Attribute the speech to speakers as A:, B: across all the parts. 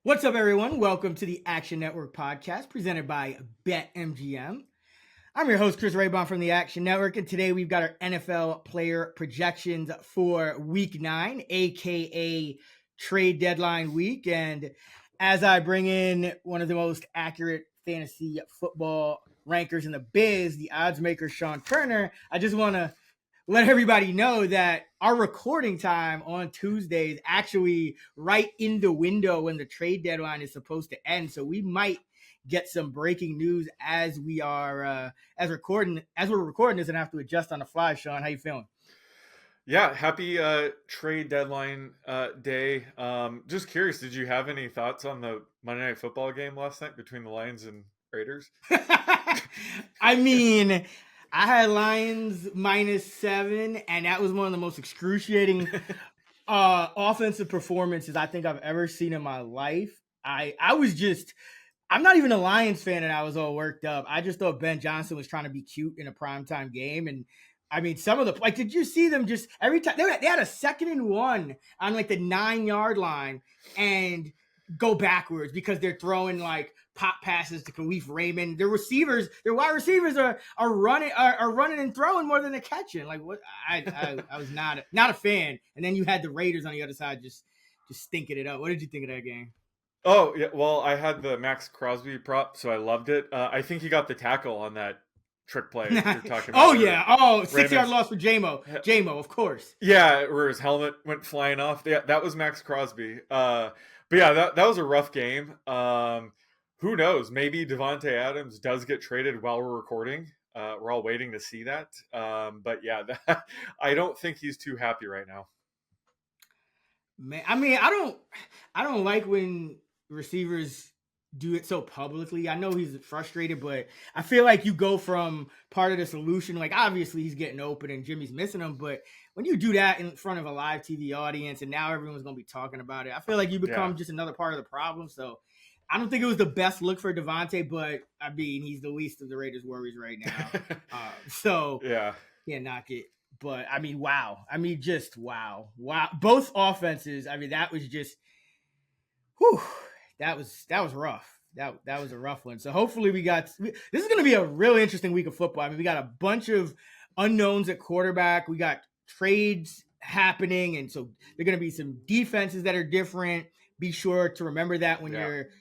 A: What's up, everyone? Welcome to the Action Network podcast presented by BetMGM. I'm your host, Chris Raybon from the Action Network, and today we've got our NFL player projections for Week 9, aka trade deadline week. And as I bring in one of the most accurate fantasy football rankers in the biz, the odds maker, Sean Turner, I just want to let everybody know that our recording time on Tuesday is actually right in the window when the trade deadline is supposed to end. So we might get some breaking news as we are as we're recording this and have to adjust on the fly. Sean, how you feeling?
B: Yeah, happy trade deadline day. Just curious, did you have any thoughts on the Monday Night Football game last night between the Lions and Raiders?
A: I mean, I had Lions -7, and that was one of the most excruciating offensive performances I think I've ever seen in my life. I'm not even a Lions fan, and I was all worked up. I just thought Ben Johnson was trying to be cute in a primetime game. And I mean, some of the, did you see them just every time they had a 2nd and 1 on like the 9-yard line and go backwards because they're throwing like pop passes to Khalif Raymond. Their wide receivers are running and throwing more than they're catching. Like what? I was not a fan. And then you had the Raiders on the other side just stinking it up. What did you think of that game?
B: Oh, yeah. Well, I had the Max Crosby prop, so I loved it. I think he got the tackle on that trick play you're talking about.
A: Oh, yeah. Oh, 6-yard loss for J-Mo. J-Mo, of course.
B: Yeah, where his helmet went flying off. Yeah, that was Max Crosby. But yeah, that was a rough game. Who knows? Maybe Devontae Adams does get traded while we're recording. We're all waiting to see that. But yeah, I don't think he's too happy right now.
A: Man, I mean, I don't like when receivers do it so publicly. I know he's frustrated, but I feel like you go from part of the solution. Like, obviously, he's getting open and Jimmy's missing him, but when you do that in front of a live TV audience and now everyone's going to be talking about it, I feel like you become just another part of the problem. So I don't think it was the best look for Devontae, but I mean, he's the least of the Raiders' worries right now. So
B: yeah,
A: can't knock it. But I mean, wow. I mean, just wow. Both offenses. I mean, that was just, whew. That was rough. That was a rough one. So hopefully this is going to be a really interesting week of football. I mean, we got a bunch of unknowns at quarterback. We got trades happening, and so there are going to be some defenses that are different. Be sure to remember that when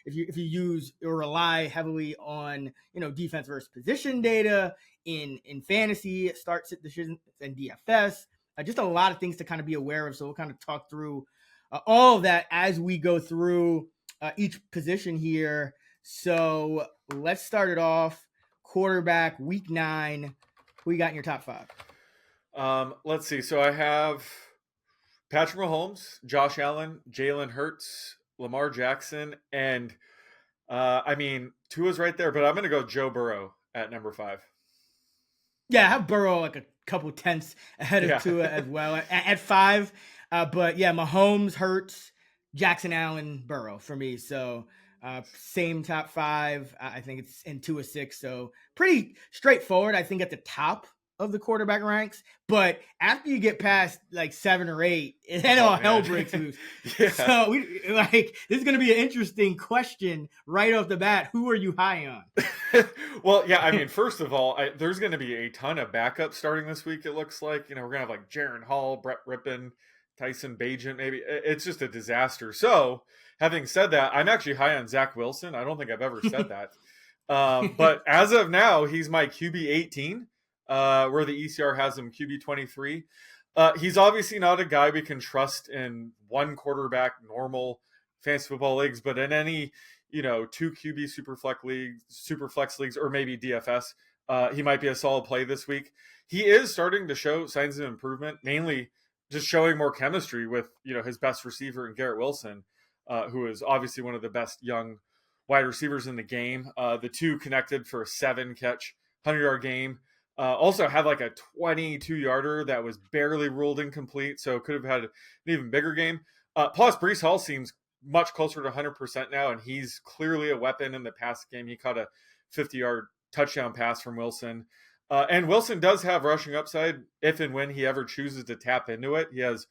A: if you use or rely heavily on defense versus position data in fantasy, start sit decisions and DFS. Just a lot of things to kind of be aware of. So we'll kind of talk through all of that as we go through each position here. So let's start it off. Quarterback, Week 9. Who you got in your top 5?
B: Let's see. So I have Patrick Mahomes, Josh Allen, Jalen Hurts, Lamar Jackson, and I mean, Tua's right there, but I'm going to go Joe Burrow at number 5.
A: Yeah, I have Burrow like a couple tenths ahead of Tua as well at 5. But yeah, Mahomes, Hurts, Jackson, Allen, Burrow for me. So same top 5. I think it's in 2 or 6. So pretty straightforward, I think, at the top of the quarterback ranks. But after you get past like 7 or 8, then all hell breaks loose. So this is going to be an interesting question right off the bat. Who are you high on?
B: Well, yeah, I mean, first of all, there's going to be a ton of backups starting this week, it looks like. We're going to have like Jaron Hall, Brett Rippon, Tyson Bagent, maybe. It's just a disaster. So, having said that, I'm actually high on Zach Wilson. I don't think I've ever said that. But as of now, he's my QB 18, where the ECR has him QB 23. He's obviously not a guy we can trust in one quarterback normal fantasy football leagues, but in any 2 QB superflex leagues, or maybe DFS, he might be a solid play this week. He is starting to show signs of improvement, mainly just showing more chemistry with his best receiver in Garrett Wilson, who is obviously one of the best young wide receivers in the game. The two connected for a 7-catch, 100-yard game. Also had like a 22-yarder that was barely ruled incomplete, so could have had an even bigger game. Plus, Breece Hall seems much closer to 100% now, and he's clearly a weapon in the pass game. He caught a 50-yard touchdown pass from Wilson. And Wilson does have rushing upside if and when he ever chooses to tap into it. He has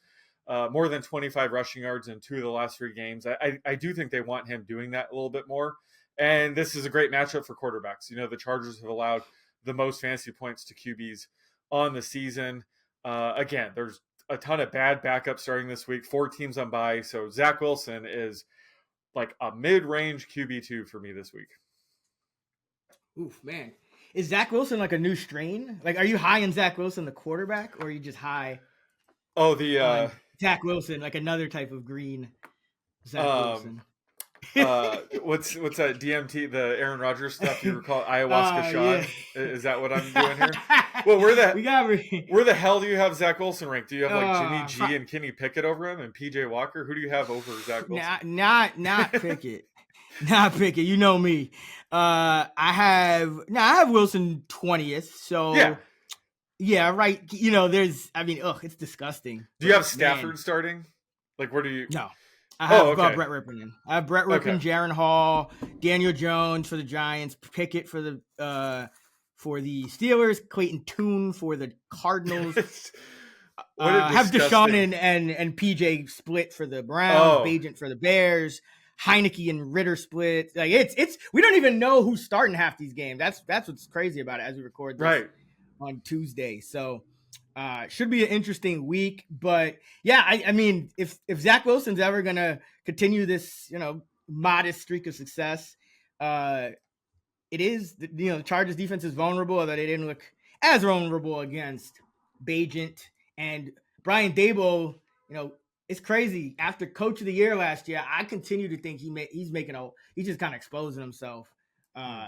B: more than 25 rushing yards in 2 of the last 3 games. I do think they want him doing that a little bit more. And this is a great matchup for quarterbacks. The Chargers have allowed the most fantasy points to QBs on the season. Again, there's a ton of bad backups starting this week. 4 teams on bye. So Zach Wilson is like a mid-range QB2 for me this week.
A: Oof, man. Is Zach Wilson like a new strain? Like, are you high in Zach Wilson, the quarterback, or are you just high
B: on
A: Zach Wilson, like another type of green Zach Wilson?
B: What's that DMT, the Aaron Rodgers stuff you recall, ayahuasca shot? Yeah. Is that what I'm doing here? Well, where the hell do you have Zach Wilson ranked? Do you have like Jimmy G and Kenny Pickett over him and PJ Walker? Who do you have over Zach Wilson?
A: Not Pickett. Not Pickett. You know me. I have Wilson 20th. So yeah, right. It's disgusting.
B: Do you have Stafford starting? Like, where do you?
A: No. I have Brett Rippon in. I have Brett Rippon, Jaron Hall, Daniel Jones for the Giants, Pickett for the Steelers, Clayton Tune for the Cardinals. Have Deshaun and PJ split for the Browns, Bagent for the Bears, Heineke and Ritter split. Like it's we don't even know who's starting half these games. That's what's crazy about it as we record this on Tuesday. So should be an interesting week, but yeah, I mean, if Zach Wilson's ever gonna continue this, modest streak of success, it is the Chargers defense is vulnerable, although they didn't look as vulnerable against Bagent and Brian Daboll. It's crazy. After Coach of the Year last year, I continue to think he's just kind of exposing himself.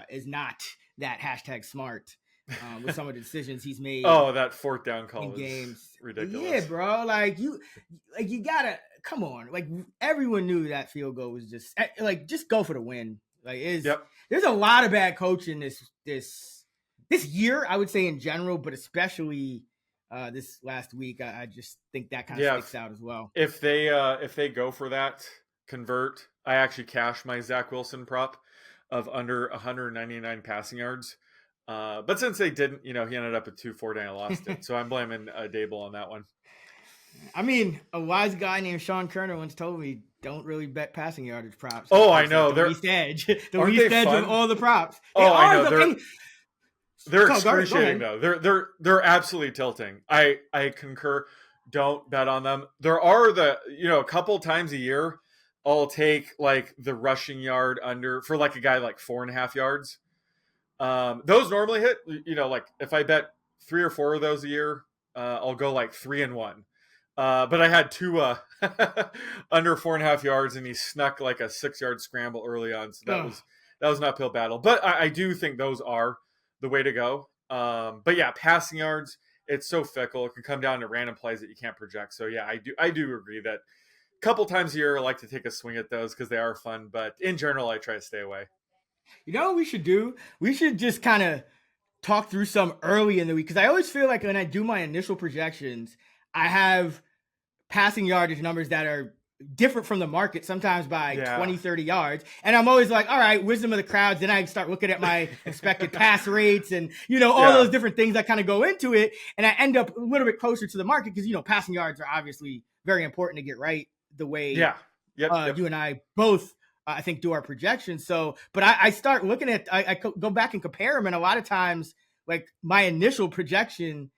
A: Is not that #smart. With some of the decisions he's made.
B: Oh, that 4th down call
A: in games,
B: ridiculous.
A: Yeah, bro. Like you gotta come on. Like everyone knew that field goal was just go for the win. Like there's a lot of bad coaching this year, I would say in general, but especially this last week. I just think that kind of sticks out as well.
B: If they go for that convert, I actually cash my Zach Wilson prop of under 199 passing yards. But since they didn't, he ended up at 240 and I lost it. So I'm blaming Dable on that one.
A: I mean, a wise guy named Sean Kerner once told me, don't really bet passing yardage props.
B: Oh, I know.
A: Like the least edge. The least edge of all the props.
B: I know. They're excruciating, though. They're absolutely tilting. I concur. Don't bet on them. There are a couple times a year, I'll take like the rushing yard under for like a guy like 4.5 yards. Those normally hit, like if I bet 3 or 4 of those a year, I'll go like 3-1. But I had 2 under 4.5 yards and he snuck like a 6-yard scramble early on. So that was an uphill battle, but I do think those are the way to go. But yeah, passing yards, it's so fickle. It can come down to random plays that you can't project. So yeah, I do agree that a couple times a year I like to take a swing at those because they are fun, but in general, I try to stay away.
A: You know what we should do? We should just kind of talk through some early in the week because I always feel like when I do my initial projections, I have passing yardage numbers that are different from the market, sometimes by 20, 30 yards. And I'm always like, all right, wisdom of the crowds. Then I start looking at my expected pass rates and, all those different things that kind of go into it. And I end up a little bit closer to the market because, passing yards are obviously very important to get right the way you and I both I think do our projections. So, but I start looking at, I go back and compare them. And a lot of times, like my initial projection,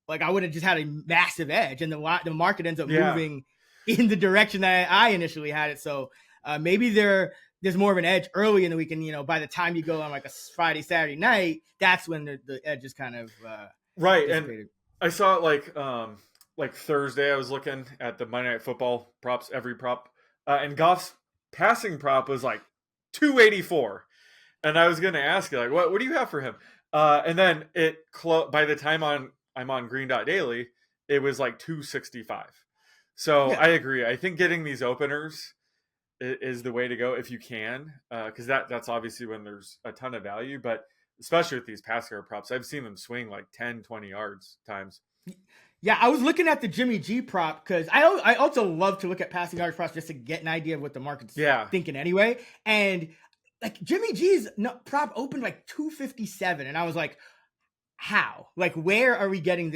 A: like I would have just had a massive edge and the market ends up moving in the direction that I initially had it. So maybe there's more of an edge early in the week. And, by the time you go on like a Friday, Saturday night, that's when the edge is kind of
B: right.
A: dissipated.
B: And I saw it like Thursday, I was looking at the Monday Night Football props, every prop, and Goff's passing prop was like 284, and I was going to ask you like, what do you have for him? And then by the time I'm on Green Dot Daily, it was like 265. So I agree. I think getting these openers is the way to go if you can, because that's obviously when there's a ton of value. But especially with these passing yard props, I've seen them swing like 10, 20 yards times.
A: Yeah, I was looking at the Jimmy G prop because I also love to look at passing yards props just to get an idea of what the market's thinking anyway. And like Jimmy G's prop opened like 257, and I was like, how? Like, where are we getting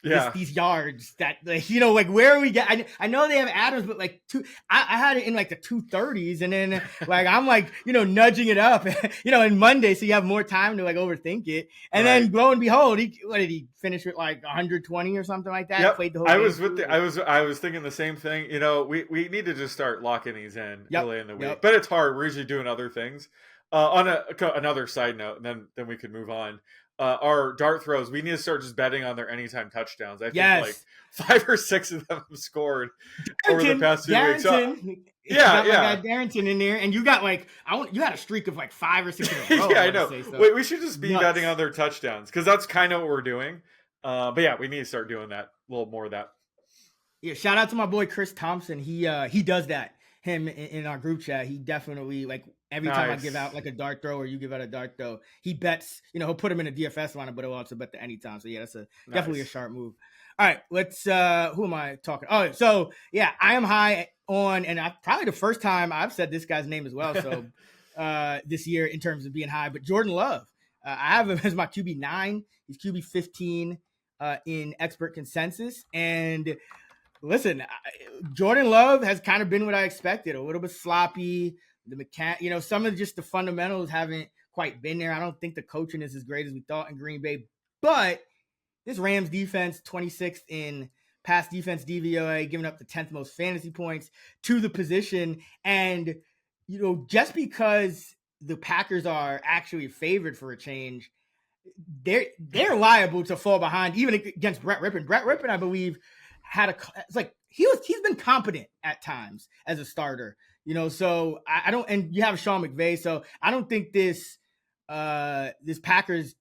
B: Yeah.
A: these yards that, like, like, where are we getting? I know they have Adams, but like I had it in like the 230s, and then like I'm like, nudging it up, in Monday, so you have more time to like overthink it. And then lo and behold, what did he finish with, like 120 or something like that?
B: Yep.
A: Played the whole
B: I
A: game
B: was with
A: too.
B: I was thinking the same thing. We need to just start locking these in early in the week.
A: Yep.
B: But it's hard. We're usually doing other things. On another side note, then we could move on. Our dart throws, we need to start just betting on their anytime touchdowns. I think like 5 or 6 of them have scored over the past 2 weeks. So,
A: my guy Darrington in there, and you got like you had a streak of like 5 or 6 in a row.
B: Yeah, I know. Wait, we should just be betting on their touchdowns, because that's kind of what we're doing. But yeah, we need to start doing that, a little more of that.
A: Yeah, shout out to my boy Chris Thompson. He does that. Him in our group chat, he definitely, like, every time I give out like a dart throw or you give out a dart throw, he bets. He'll put him in a DFS lineup, but he'll also bet the anytime. So yeah, that's definitely a sharp move. All right, let's. Who am I talking? Oh, so yeah, I am high on, and probably the first time I've said this guy's name as well. So this year in terms of being high, but Jordan Love, I have him as my QB 9. He's QB 15 in expert consensus, and listen, Jordan Love has kind of been what I expected. A little bit sloppy. The some of just the fundamentals haven't quite been there. I don't think the coaching is as great as we thought in Green Bay. But this Rams defense, 26th in pass defense DVOA, giving up the 10th most fantasy points to the position. And, just because the Packers are actually favored for a change, they're liable to fall behind, even against Brett Rippon. Brett Rippon, I believe, it's like he's been competent at times as a starter, so I don't, and you have Sean McVay, so I don't think this Packers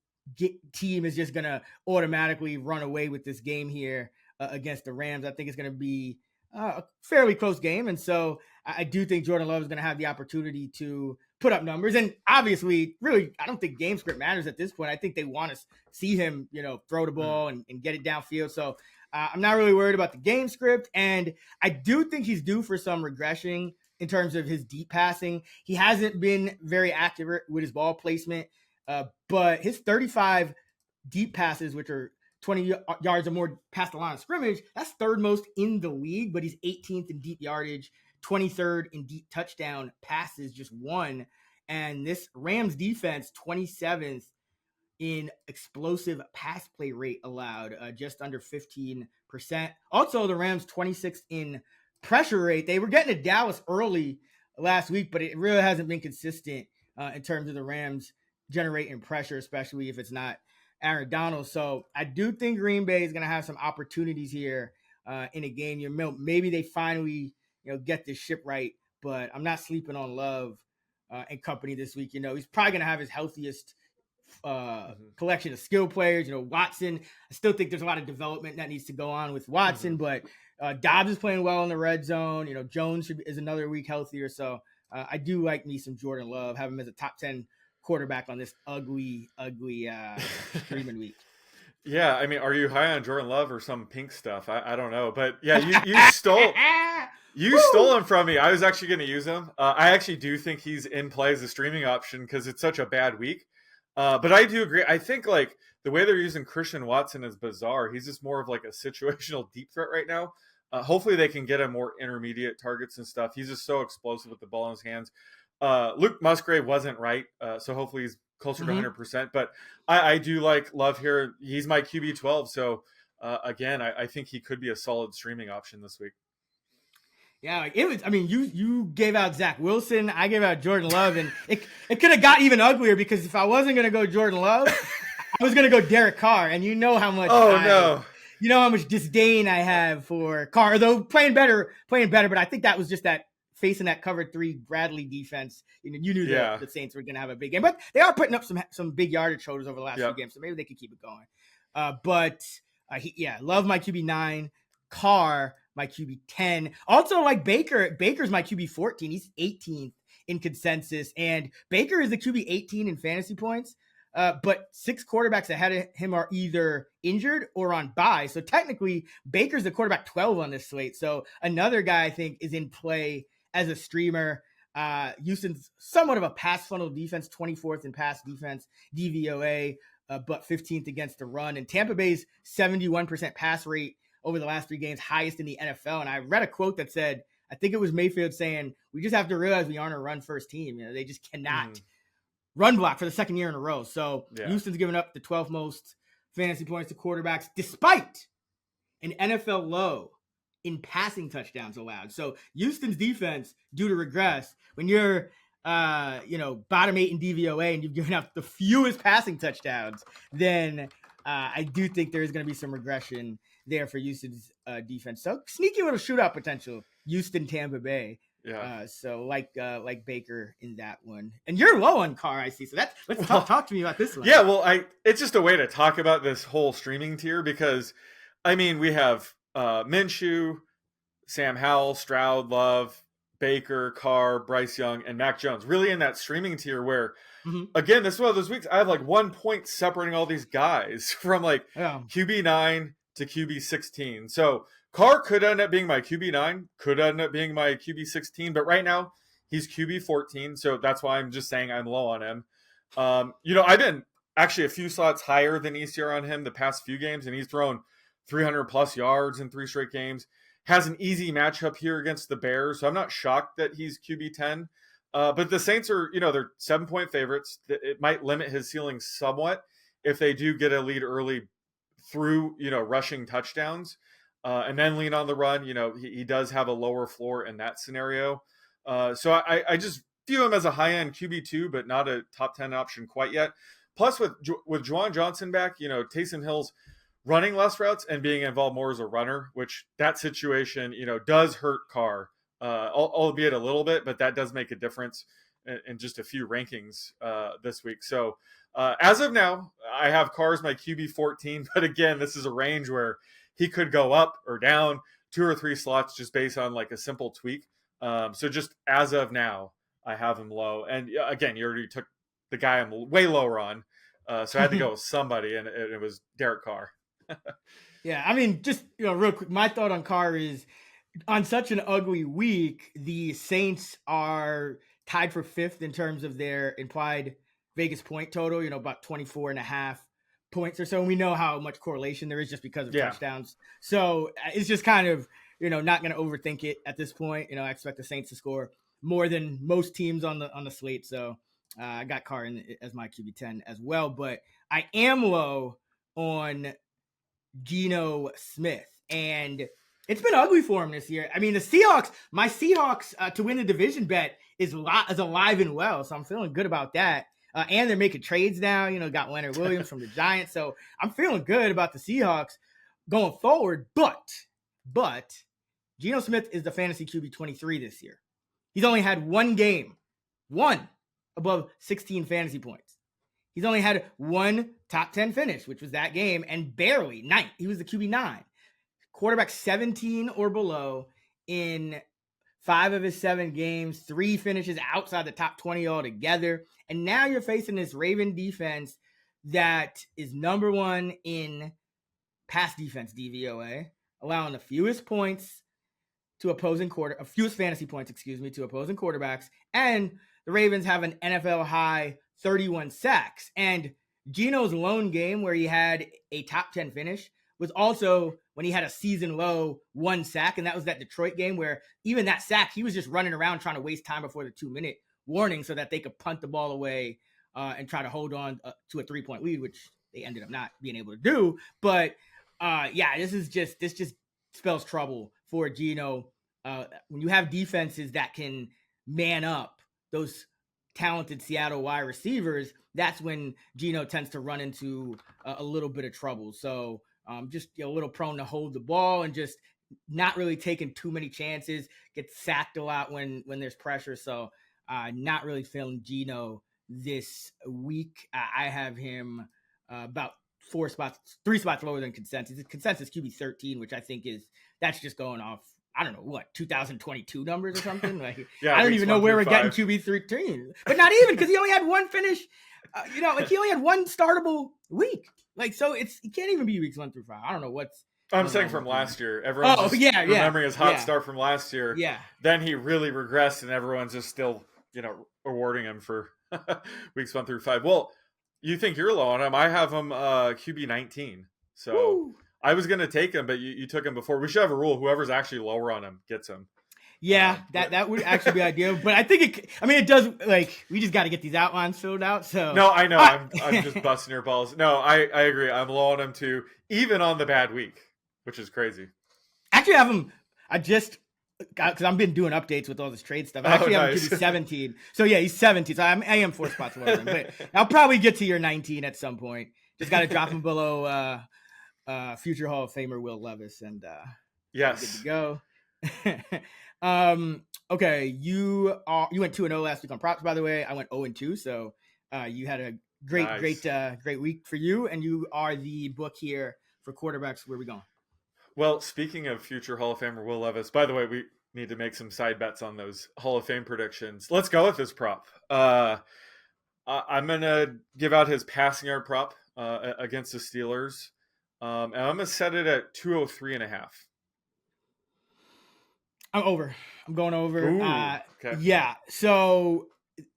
A: team is just gonna automatically run away with this game here against the Rams. I think it's gonna be a fairly close game, and so I do think Jordan Love is gonna have the opportunity to put up numbers. And obviously, really, I don't think game script matters at this point. I think they want to see him, throw the ball and get it downfield. So I'm not really worried about the game script. And I do think he's due for some regression in terms of his deep passing. He hasn't been very accurate with his ball placement, but his 35 deep passes, which are 20 yards or more past the line of scrimmage, that's third most in the league, but he's 18th in deep yardage, 23rd in deep touchdown passes, just one. And this Rams defense, 27th in explosive pass play rate allowed, just under 15%. Also, the Rams 26th in pressure rate. They were getting to Dallas early last week, but it really hasn't been consistent in terms of the Rams generating pressure, especially if it's not Aaron Donald. So I do think Green Bay is going to have some opportunities here in a game. Maybe they finally get this ship right, but I'm not sleeping on Love and company this week. He's probably going to have his healthiest collection of skill players. Watson, I still think there's a lot of development that needs to go on with Watson, but Dobbs is playing well in the red zone. Jones is another week healthier. So I do like me some Jordan Love, have him as a top 10 quarterback on this ugly streaming week.
B: Yeah, I mean, are you high on Jordan Love or some pink stuff? I don't know, but yeah, you stole him from me. I was actually going to use him. I actually do think he's in play as a streaming option because it's such a bad week. But I do agree. I think like the way they're using Christian Watson is bizarre. He's just more of like a situational deep threat right now. Hopefully they can get him more intermediate targets and stuff. He's just so explosive with the ball in his hands. Luke Musgrave wasn't right, so hopefully he's closer to 100%. But I do like Love here. He's my QB 12, so again, I think he could be a solid streaming option this week.
A: Yeah, like it was. I mean, you gave out Zach Wilson, I gave out Jordan Love, and it could have got even uglier because if I wasn't gonna go Jordan Love, I was gonna go Derek Carr, and you know how much. You know how much disdain I have for Carr, though playing better. But I think that was just that facing that cover 3 Bradley defense. You knew the Saints were gonna have a big game, but they are putting up some big yardage totals over the last few games, so maybe they could keep it going. Love my QB 9, Carr my QB 10. Also, like Baker's my QB 14. He's 18th in consensus, and Baker is the QB 18 in fantasy points. But 6 quarterbacks ahead of him are either injured or on bye. So technically, Baker's the quarterback 12 on this slate. So another guy I think is in play as a streamer. Houston's somewhat of a pass funnel defense, 24th in pass defense DVOA. but 15th against the run. And Tampa Bay's 71% pass rate over the last 3 games, highest in the NFL. And I read a quote that said, I think it was Mayfield saying, we just have to realize we aren't a run first team. They just cannot run block for the 2nd year in a row. So Houston's given up the 12th most fantasy points to quarterbacks, despite an NFL low in passing touchdowns allowed. So Houston's defense due to regress when you're bottom 8 in DVOA and you've given up the fewest passing touchdowns, then I do think there is going to be some regression there for Houston's defense. So sneaky little shootout potential, Houston, Tampa Bay.
B: Yeah.
A: So like Baker in that one. And you're low on Carr, I see. So let's talk to me about this one.
B: Yeah, well, it's just a way to talk about this whole streaming tier because, I mean, we have Minshew, Sam Howell, Stroud, Love, Baker, Carr, Bryce Young, and Mac Jones. Really in that streaming tier where, again, this is one of those weeks I have like 1 point separating all these guys from like QB 9 to QB 16. So Carr could end up being my QB 9, could end up being my QB 16, but right now he's QB 14. So that's why I'm just saying I'm low on him. I've been actually a few slots higher than ECR on him the past few games, and he's thrown 300 plus yards in 3 straight games. Has an easy matchup here against the Bears, so I'm not shocked that he's QB 10. But the Saints are, they're 7-point favorites. It might limit his ceiling somewhat if they do get a lead early through, rushing touchdowns and then lean on the run. He does have a lower floor in that scenario. So I just view him as a high-end QB2, but not a top 10 option quite yet. Plus, with Juwan Johnson back, Taysom Hill's running less routes and being involved more as a runner, which that situation, does hurt Carr, albeit a little bit, but that does make a difference in just a few rankings this week. So as of now, I have Carr as my QB 14, but again, this is a range where he could go up or down 2 or 3 slots just based on like a simple tweak. So just as of now, I have him low. And again, you already took the guy I'm way lower on. So I had to go with somebody, and it was Derek Carr.
A: Yeah, I mean, just real quick, my thought on Carr is on such an ugly week, the Saints are tied for 5th in terms of their implied Vegas point total, about 24.5 points or so. And we know how much correlation there is just because of touchdowns. So it's just kind of, not going to overthink it at this point. I expect the Saints to score more than most teams on the slate. So I got Carr in as my QB 10 as well, but I am low on Geno Smith, and it's been ugly for him this year. I mean, my Seahawks to win the division bet is alive and well, so I'm feeling good about that. And they're making trades now. Got Leonard Williams from the Giants, so I'm feeling good about the Seahawks going forward. But Geno Smith is the fantasy QB 23 this year. He's only had one game, above 16 fantasy points. He's only had one top 10 finish, which was that game, and barely 9th. He was the QB 9. Quarterback 17 or below in 5 of his 7 games, 3 finishes outside the top 20 altogether. And now you're facing this Raven defense that is number 1 in pass defense DVOA, allowing the fewest points to fewest fantasy points, to opposing quarterbacks. And the Ravens have an NFL high 31 sacks. And Geno's lone game where he had a top 10 finish was also when he had a season low 1 sack. And that was that Detroit game where even that sack, he was just running around trying to waste time before the 2-minute warning so that they could punt the ball away and try to hold on to a 3-point lead, which they ended up not being able to do. But this just spells trouble for Geno. When you have defenses that can man up those talented Seattle wide receivers, that's when Geno tends to run into a little bit of trouble. So just a little prone to hold the ball and just not really taking too many chances, gets sacked a lot when there's pressure. So not really feeling Geno this week. I have him about 3 spots lower than consensus. Consensus QB 13, which I think that's just going off, I don't know what, 2022 numbers or something. Like I don't even know where we're getting QB 13, but not even because he only had one finish. He only had one startable week. Like so, it can't even be weeks 1 through 5. I don't know what's.
B: I'm saying from last year. Everyone's remembering his hot start from last year.
A: Yeah.
B: Then he really regressed, and everyone's just still, awarding him for weeks 1 through 5. Well, You think you're low on him? I have him QB 19. So
A: Woo!
B: I was gonna take him, but you took him before. We should have a rule: whoever's actually lower on him gets him.
A: Yeah, that would actually be ideal. But I think it does, like, we just got to get these outlines filled out. So
B: No, I know. I'm just busting your balls. No, I agree. I'm low on him too, even on the bad week, which is crazy.
A: Actually, I have him. I just because I've been doing updates with all this trade stuff. I actually have him to be 17. So yeah, he's 17. So I am 4 spots lower than him. But I'll probably get to your 19 at some point. Just got to drop him below future Hall of Famer Will Levis, and
B: yes,
A: good to go. Okay, you went 2-0 last week on props, by the way. I went 0-2, so you had a great week for you, and you are the book here for quarterbacks. Where are we going?
B: Well, speaking of future Hall of Famer Will Levis, by the way, we need to make some side bets on those Hall of Fame predictions. Let's go with this prop. I'm gonna give out his passing yard prop against the Steelers, and I'm gonna set it at 203.5.
A: I'm over. I'm going over.
B: Ooh, okay.
A: Yeah. So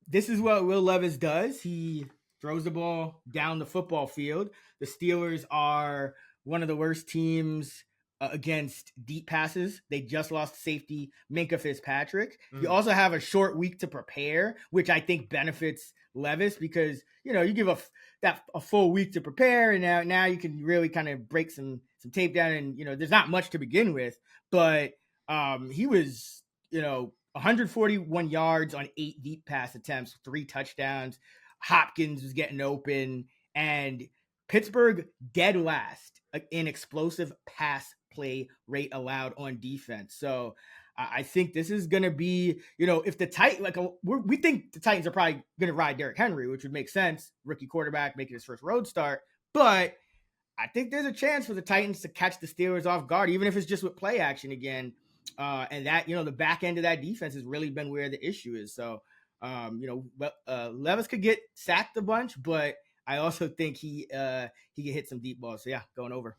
A: this is what Will Levis does. He throws the ball down the football field. The Steelers are one of the worst teams against deep passes. They just lost safety Minkah Fitzpatrick. You also have a short week to prepare, which I think benefits Levis because, you give a full week to prepare, and now you can really kind of break some tape down, and, there's not much to begin with, but he was, 141 yards on 8 deep pass attempts, 3 touchdowns. Hopkins was getting open, and Pittsburgh dead last in explosive pass play rate allowed on defense. So I think this is going to be, if the Titans, we think the Titans are probably going to ride Derrick Henry, which would make sense. Rookie quarterback making his first road start. But I think there's a chance for the Titans to catch the Steelers off guard, even if it's just with play action again. And that, the back end of that defense has really been where the issue is. So, Levis could get sacked a bunch, but I also think he could hit some deep balls. So yeah, going over.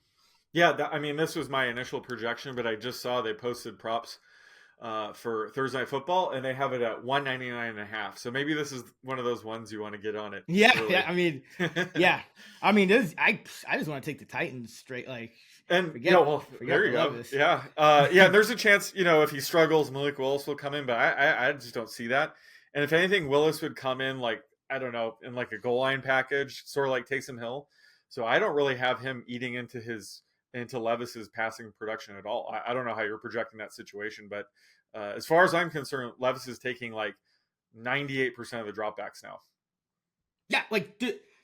B: Yeah, this was my initial projection, but I just saw they posted props for Thursday Night Football, and they have it at 199.5. So maybe this is one of those ones you want to get on it.
A: Yeah, early. Yeah. I just want to take the Titans straight,
B: and
A: forget
B: there you go.
A: Levis.
B: Yeah, there's a chance, if he struggles, Malik Willis will come in, but I just don't see that. And if anything, Willis would come in I don't know, in a goal line package, sort of like Taysom Hill. So I don't really have him eating into Levis's passing production at all. I don't know how you're projecting that situation, but as far as I'm concerned, Levis is taking 98% of the dropbacks now.
A: Yeah,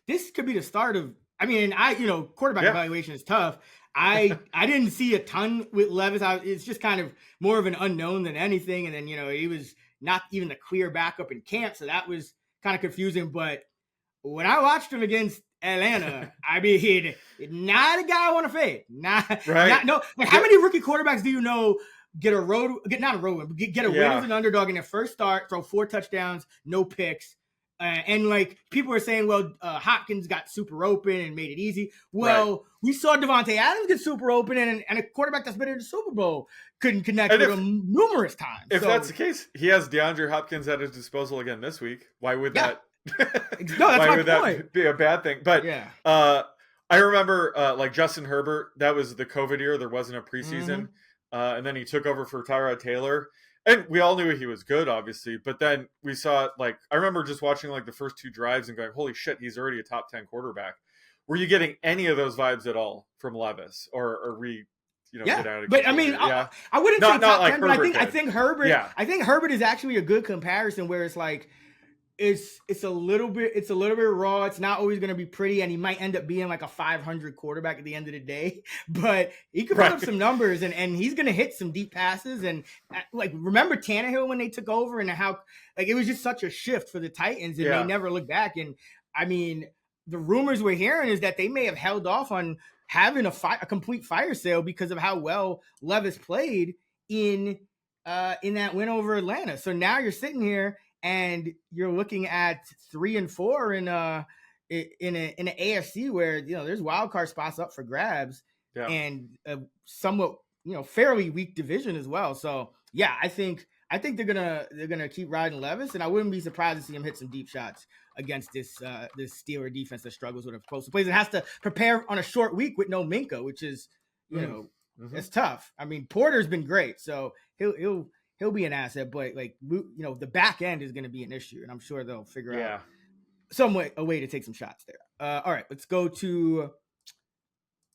A: this could be the start of. Quarterback evaluation is tough. I didn't see a ton with Levis. It's just kind of more of an unknown than anything. And then he was not even the clear backup in camp, so that was kind of confusing. But when I watched him against Atlanta, not a guy I want to fade. How many rookie quarterbacks do you know get a win as an underdog in their first start, throw 4 touchdowns, no picks? And people are saying, Hopkins got super open and made it easy. Well, we saw Devontae Adams get super open, and a quarterback that's been in the Super Bowl couldn't connect with him numerous times.
B: If that's the case, he has DeAndre Hopkins at his disposal again this week. Why would that?
A: Why would
B: that be a bad thing? But I remember Justin Herbert. That was the COVID year. There wasn't a preseason, and then he took over for Tyrod Taylor. And we all knew he was good, obviously. But then we saw, I remember just watching, the first 2 drives and going, holy shit, he's already a top 10 quarterback. Were you getting any of those vibes at all from Levis? Or we, get out of
A: but I wouldn't say top 10, but I think Herbert,
B: yeah.
A: I think Herbert is actually a good comparison where it's it's a little bit raw. It's not always going to be pretty, and he might end up being a 500 quarterback at the end of the day. But he could put up some numbers, and he's going to hit some deep passes. And remember Tannehill when they took over, and how it was just such a shift for the Titans, and they never looked back. And the rumors we're hearing is that they may have held off on having a complete fire sale because of how well Levis played in that win over Atlanta. So now you're sitting here, and you're looking at 3 and 4 in an AFC where there's wild card spots up for grabs, and a somewhat fairly weak division as well. So yeah, I think I think they're gonna keep riding Levis, and I wouldn't be surprised to see him hit some deep shots against this Steeler defense that struggles with explosive plays and has to prepare on a short week with no Minka, which is it's tough. I mean, Porter's been great, so he'll be an asset, but like the back end is going to be an issue, and I'm sure they'll figure out a way to take some shots there. All right, let's go to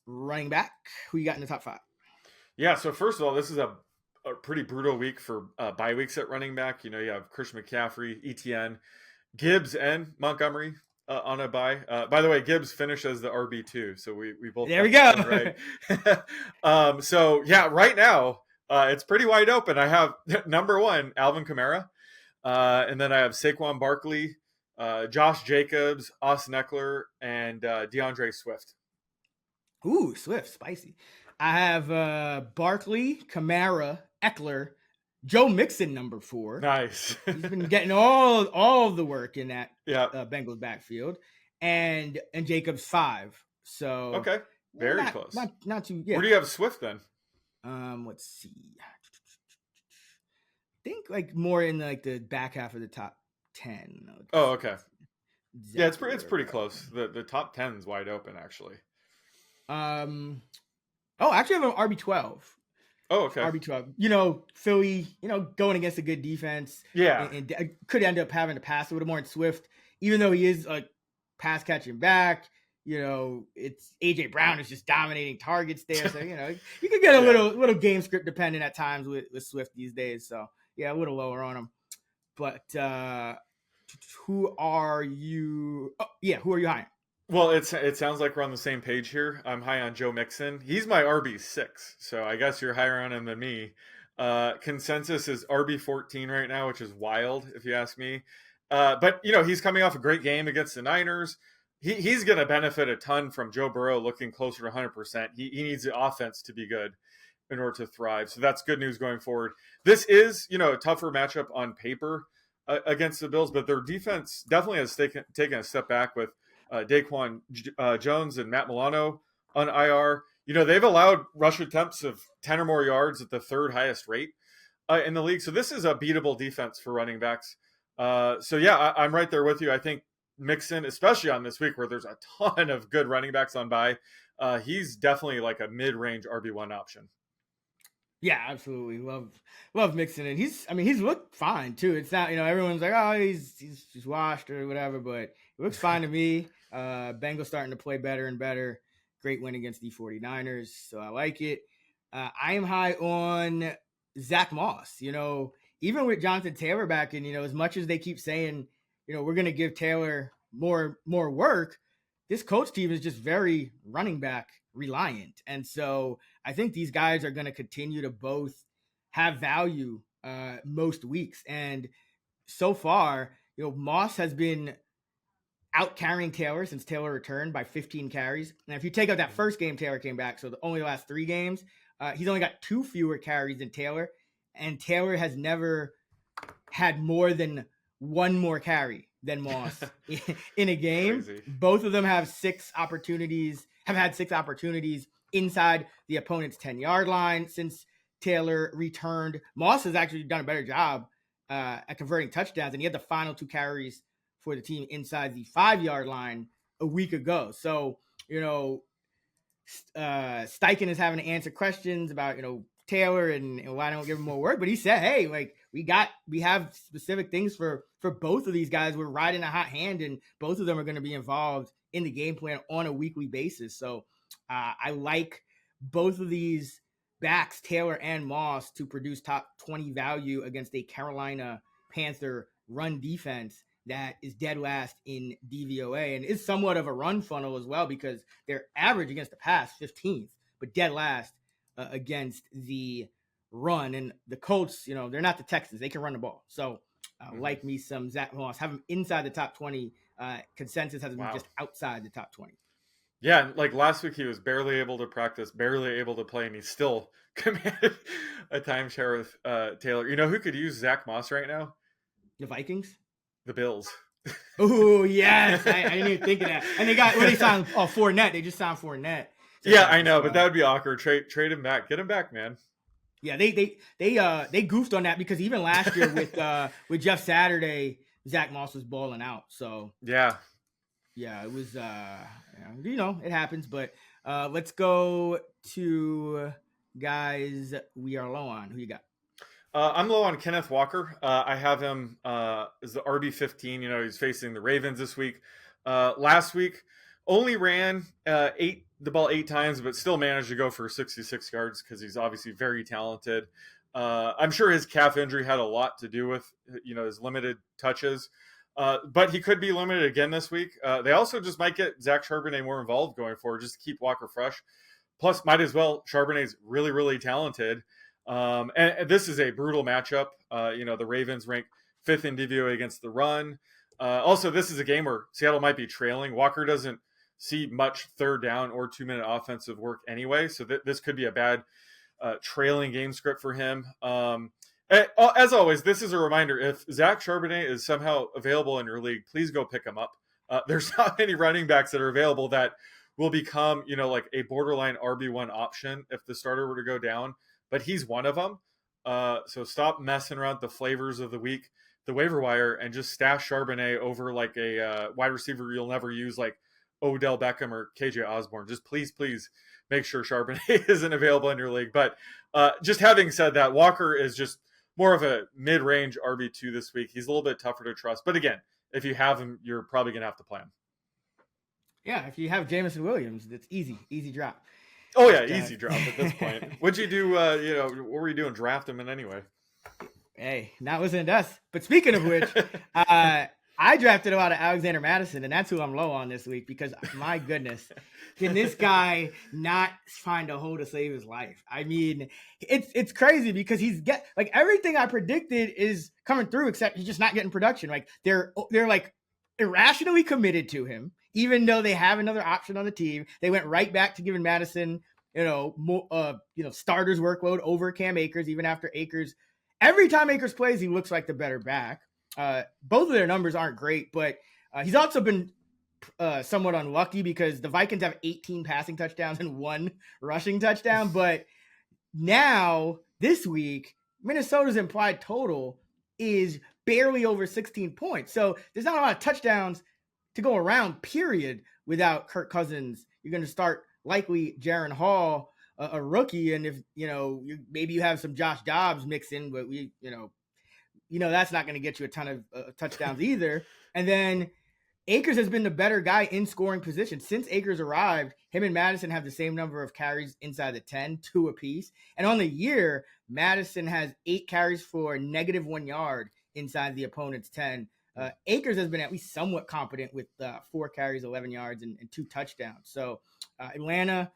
A: running back. Who you got in the top 5?
B: Yeah, so first of all, this is a pretty brutal week for bye weeks at running back. You have Christian McCaffrey, ETN, Gibbs, and Montgomery on a bye. By the way, Gibbs finished as the RB2, so we both
A: there we go.
B: Right. So yeah, right now it's pretty wide open. I have number 1 Alvin Kamara, and then I have Saquon Barkley, Josh Jacobs, Austin Eckler, and DeAndre Swift.
A: Ooh, Swift, spicy. I have Barkley, Kamara, Eckler, Joe Mixon, number 4.
B: Nice.
A: He's been getting all of the work in that Bengals backfield, and Jacobs 5. So
B: okay, very close.
A: Not too. Yeah.
B: Where do you have Swift then?
A: Let's see. I think like more in like the back half of the top 10.
B: Oh, okay. Exactly it's pretty close. The top 10 is wide open actually.
A: Actually, I have an RB12.
B: Oh, okay.
A: RB12. Philly, going against a good defense.
B: Yeah.
A: And could end up having to pass a little more in Swift, even though he is like pass catching back. It's AJ Brown is just dominating targets there. So, you could get a little game script dependent at times with Swift these days. So, yeah, a little lower on him. But who are you? Oh, yeah, who are you high?
B: Well, it sounds like we're on the same page here. I'm high on Joe Mixon. He's my RB6, so I guess you're higher on him than me. Consensus is RB14 right now, which is wild if you ask me. But he's coming off a great game against the Niners. He's going to benefit a ton from Joe Burrow looking closer to 100%. He needs the offense to be good in order to thrive. So that's good news going forward. This is, a tougher matchup on paper against the Bills, but their defense definitely has taken a step back with Daquan Jones and Matt Milano on IR. They've allowed rush attempts of 10 or more yards at the 3rd highest rate in the league. So this is a beatable defense for running backs. So yeah, I'm right there with you. I think Mixon, especially on this week where there's a ton of good running backs on bye, he's definitely like a mid-range RB1 option.
A: Yeah, absolutely. Love Mixon, and he's looked fine too. It's not, everyone's like, oh, he's just washed or whatever, but it looks fine to me. Bengals starting to play better and better. Great win against the 49ers, so I like it. I am high on Zach Moss. Even with Jonathan Taylor back in, as much as they keep saying, we're going to give Taylor more work, this coach team is just very running back reliant. And so I think these guys are going to continue to both have value most weeks. And so far, Moss has been out carrying Taylor since Taylor returned by 15 carries. Now, if you take out that first game, Taylor came back. So only the last 3 games, he's only got 2 fewer carries than Taylor. And Taylor has never had more than 1 more carry than Moss in a game.
B: Crazy.
A: Both of them have had 6 opportunities inside the opponent's 10-yard line since Taylor returned. Moss has actually done a better job at converting touchdowns, and he had the final 2 carries for the team inside the 5-yard line a week ago. So, Steichen is having to answer questions about, Taylor and why don't give him more work. But he said, hey, like we have specific things for both of these guys. We're riding a hot hand, and both of them are going to be involved in the game plan on a weekly basis. So I like both of these backs, Taylor and Moss, to produce top 20 value against a Carolina Panther run defense that is dead last in DVOA and is somewhat of a run funnel as well, because they're average against the pass 15th, but dead last against the run. And the Colts, they're not the Texans. They can run the ball. So like me some Zach Moss, have him inside the top 20. Consensus has him just outside the top 20.
B: Yeah, like last week he was barely able to practice, barely able to play, and he still commanded a timeshare with Taylor. You know who could use Zach Moss right now?
A: The Vikings?
B: The Bills.
A: Oh, yes. I didn't even think of that. And they signed Fournette. They just signed Fournette.
B: Yeah, I know, but that would be awkward. Trade him back. Get him back, man.
A: Yeah, they goofed on that because even last year with Jeff Saturday, Zach Moss was balling out. So
B: Yeah.
A: it was it happens. But let's go to guys we are low on. Who you got?
B: I'm low on Kenneth Walker. I have him as the RB15. You know, he's facing the Ravens this week. Last week, only ran the ball 8 times, but still managed to go for 66 yards because he's obviously very talented. I'm sure his calf injury had a lot to do with his limited touches. But he could be limited again this week. They also just might get Zach Charbonnet more involved going forward just to keep Walker fresh. Plus, might as well. Charbonnet's really, really talented. And this is a brutal matchup. The Ravens rank 5th in DVOA against the run. Also, this is a game where Seattle might be trailing. Walker doesn't see much 3rd down or 2-minute offensive work anyway. So this could be a bad trailing game script for him. As always, this is a reminder. If Zach Charbonnet is somehow available in your league, please go pick him up. There's not many running backs that are available that will become, like a borderline RB1 option if the starter were to go down. But he's one of them. So stop messing around the flavors of the week, the waiver wire, and just stash Charbonnet over like a wide receiver you'll never use like Odell Beckham or KJ Osborne. Just please make sure Charbonnet isn't available in your league. But just having said that, Walker is just more of a mid-range RB2 this week. He's a little bit tougher to trust. But again, if you have him, you're probably going to have to play him.
A: Yeah, if you have Jameson Williams, it's easy drop.
B: Oh, yeah, easy drop at this point. What'd you do? What were you doing? Draft him in anyway?
A: Hey, not listening to us. But speaking of which, I drafted a lot of Alexander Madison, and that's who I'm low on this week because, my goodness, can this guy not find a hole to save his life? I mean, it's crazy because everything I predicted is coming through, except he's just not getting production. Like they're like irrationally committed to him, even though they have another option on the team. They went right back to giving Madison, starters workload over Cam Akers, even after Akers. Every time Akers plays, he looks like the better back. Both of their numbers aren't great, but he's also been somewhat unlucky because the Vikings have 18 passing touchdowns and 1 rushing touchdown. But now, this week, Minnesota's implied total is barely over 16 points. So there's not a lot of touchdowns to go around, period, without Kirk Cousins. You're going to start likely Jaron Hall, a rookie, and if maybe you have some Josh Dobbs mixed in, but that's not going to get you a ton of touchdowns either. And then Akers has been the better guy in scoring position since Akers arrived. Him and Madison have the same number of carries inside the 10, 2 apiece. And on the year, Madison has 8 carries for -1 yard inside the opponent's 10. Akers has been at least somewhat competent with 4 carries, 11 yards, and 2 touchdowns. So Atlanta,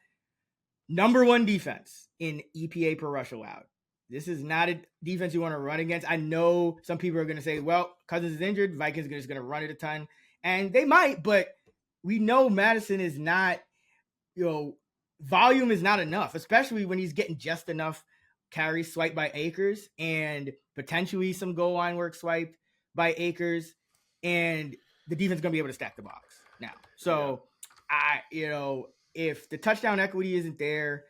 A: number 1 defense in EPA per rush allowed. This is not a defense you want to run against. I know some people are going to say, well, Cousins is injured. Vikings are just going to run it a ton. And they might, but we know Madison is not, volume is not enough, especially when he's getting just enough carries swiped by Akers and potentially some goal line work swiped by Akers. And the defense is going to be able to stack the box now. So, if the touchdown equity isn't there,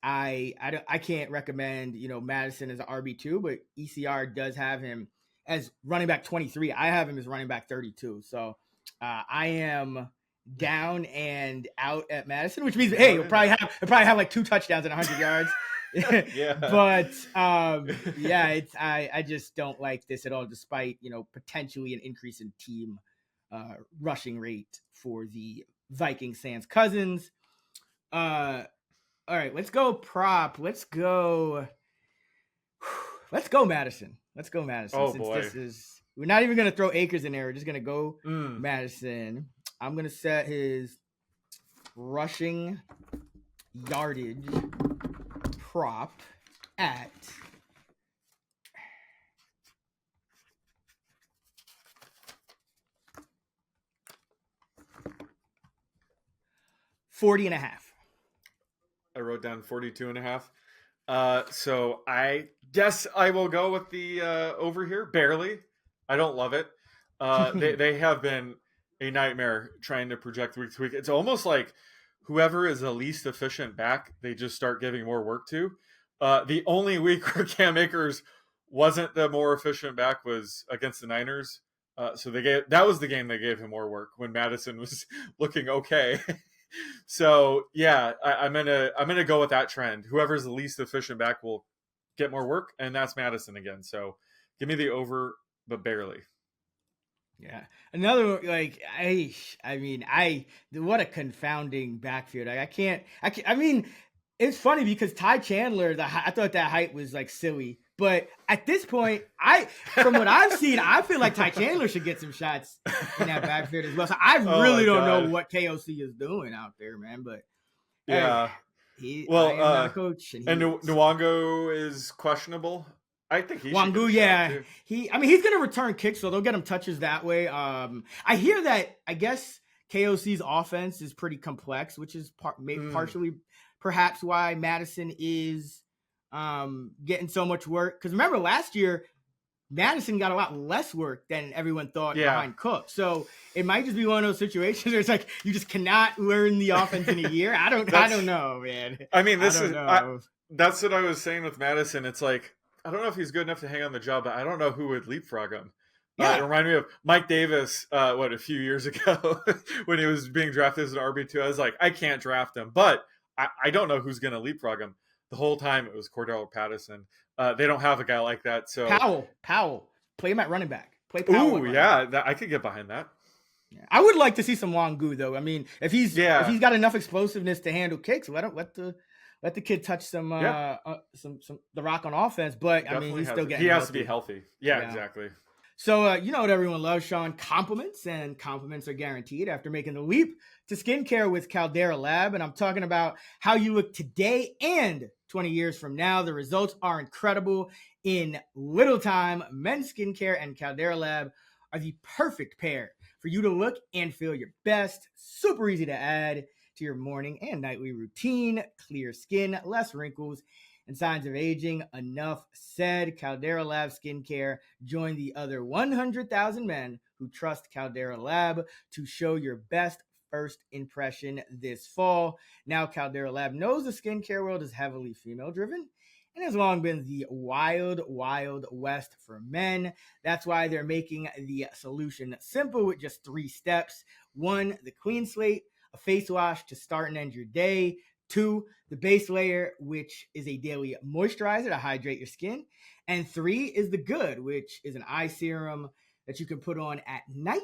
A: I can't recommend, Madison as an RB2, but ECR does have him as running back 23. I have him as running back 32. So I am down and out at Madison, which means, hey, he'll probably have like 2 touchdowns and 100 yards.
B: Yeah.
A: But I just don't like this at all, despite, potentially an increase in team rushing rate for the Vikings sans Cousins. All right, let's go prop. Let's go Madison.
B: Oh,
A: Since
B: boy.
A: we're not even going to throw Akers in there. We're just going to go Madison. I'm going to set his rushing yardage prop at 40.5.
B: I wrote down 42.5. So I guess I will go with the over here. Barely. I don't love it. They have been a nightmare trying to project week to week. It's almost like whoever is the least efficient back, they just start giving more work to. The only week where Cam Akers wasn't the more efficient back was against the Niners. So that was the game they gave him more work when Madison was looking okay. So yeah, I'm gonna go with that trend. Whoever's the least efficient back will get more work, and that's Madison again. So give me the over, but barely.
A: Yeah. Another like what a confounding backfield. I mean, it's funny because Ty Chandler, I thought that height was like silly, but at this point, from what I've seen, I feel like Ty Chandler should get some shots in that backfield as well. So I really don't know what KOC is doing out there, man. But
B: yeah,
A: hey,
B: well,
A: I am not a coach,
B: and Nwango is questionable. I think he
A: Wangu,
B: yeah.
A: He's going to return kicks, so they'll get him touches that way. I hear that, I guess, KOC's offense is pretty complex, which is partially perhaps why Madison is getting so much work. Because remember, last year, Madison got a lot less work than everyone thought behind Cook. So it might just be one of those situations where it's like you just cannot learn the offense in a year. I don't know, man.
B: I mean, that's what I was saying with Madison. It's like, I don't know if he's good enough to hang on the job, but I don't know who would leapfrog him. It reminded me of Mike Davis, a few years ago when he was being drafted as an RB2. I was like, I can't draft him, but I don't know who's going to leapfrog him. The whole time it was Cordell Patterson. They don't have a guy like that. So
A: Powell, play him at running back. Play Powell.
B: Ooh, yeah, I could get behind that.
A: Yeah. I would like to see some Wangu though. I mean, if he's got enough explosiveness to handle kicks, let the kid touch some the rock on offense. But
B: Definitely
A: I mean, he's still getting.
B: He has to be healthy. Yeah, exactly.
A: So you know what everyone loves, Sean, compliments, and compliments are guaranteed after making the leap to skincare with Caldera Lab. And I'm talking about how you look today and 20 years from now. The results are incredible in little time. Men's skincare and Caldera Lab are the perfect pair for you to look and feel your best. Super easy to add to your morning and nightly routine. Clear skin, less wrinkles, and signs of aging. Enough said. Caldera Lab Skincare. Join the other 100,000 men who trust Caldera Lab to show your best first impression this fall. Now, Caldera Lab knows the skincare world is heavily female-driven and has long been the wild, wild west for men. That's why they're making the solution simple with just 3 steps. 1, the clean slate, a face wash to start and end your day. 2, the base layer, which is a daily moisturizer to hydrate your skin. And 3 is the good, which is an eye serum that you can put on at night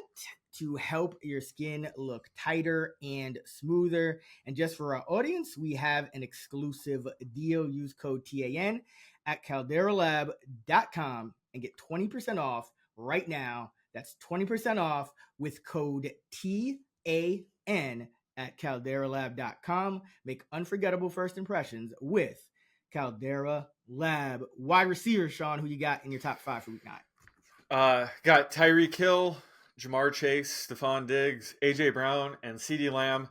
A: to help your skin look tighter and smoother. And just for our audience, we have an exclusive deal. Use code TAN at calderalab.com and get 20% off right now. That's 20% off with code TAN at calderalab.com. Make unforgettable first impressions with Caldera Lab. Wide receiver, Sean, who you got in your top 5 for week
B: 9? Got Tyreek Hill, Jamar Chase, Stephon Diggs, AJ Brown, and CeeDee Lamb.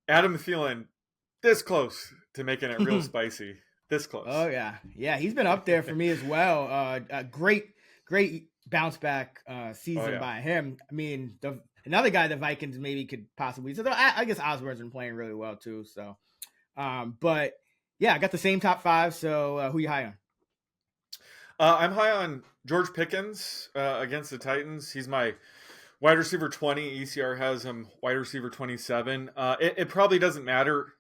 B: Adam Thielen, this close to making it real spicy. This close.
A: Oh yeah, he's been up there for me as well. A great bounce back season by him. I mean, another guy the Vikings maybe could possibly. So I guess Osborne's been playing really well too. So, but yeah, I got the same top 5. So who you high on?
B: I'm high on George Pickens against the Titans. He's my wide receiver 20. ECR has him wide receiver 27. It probably doesn't matter,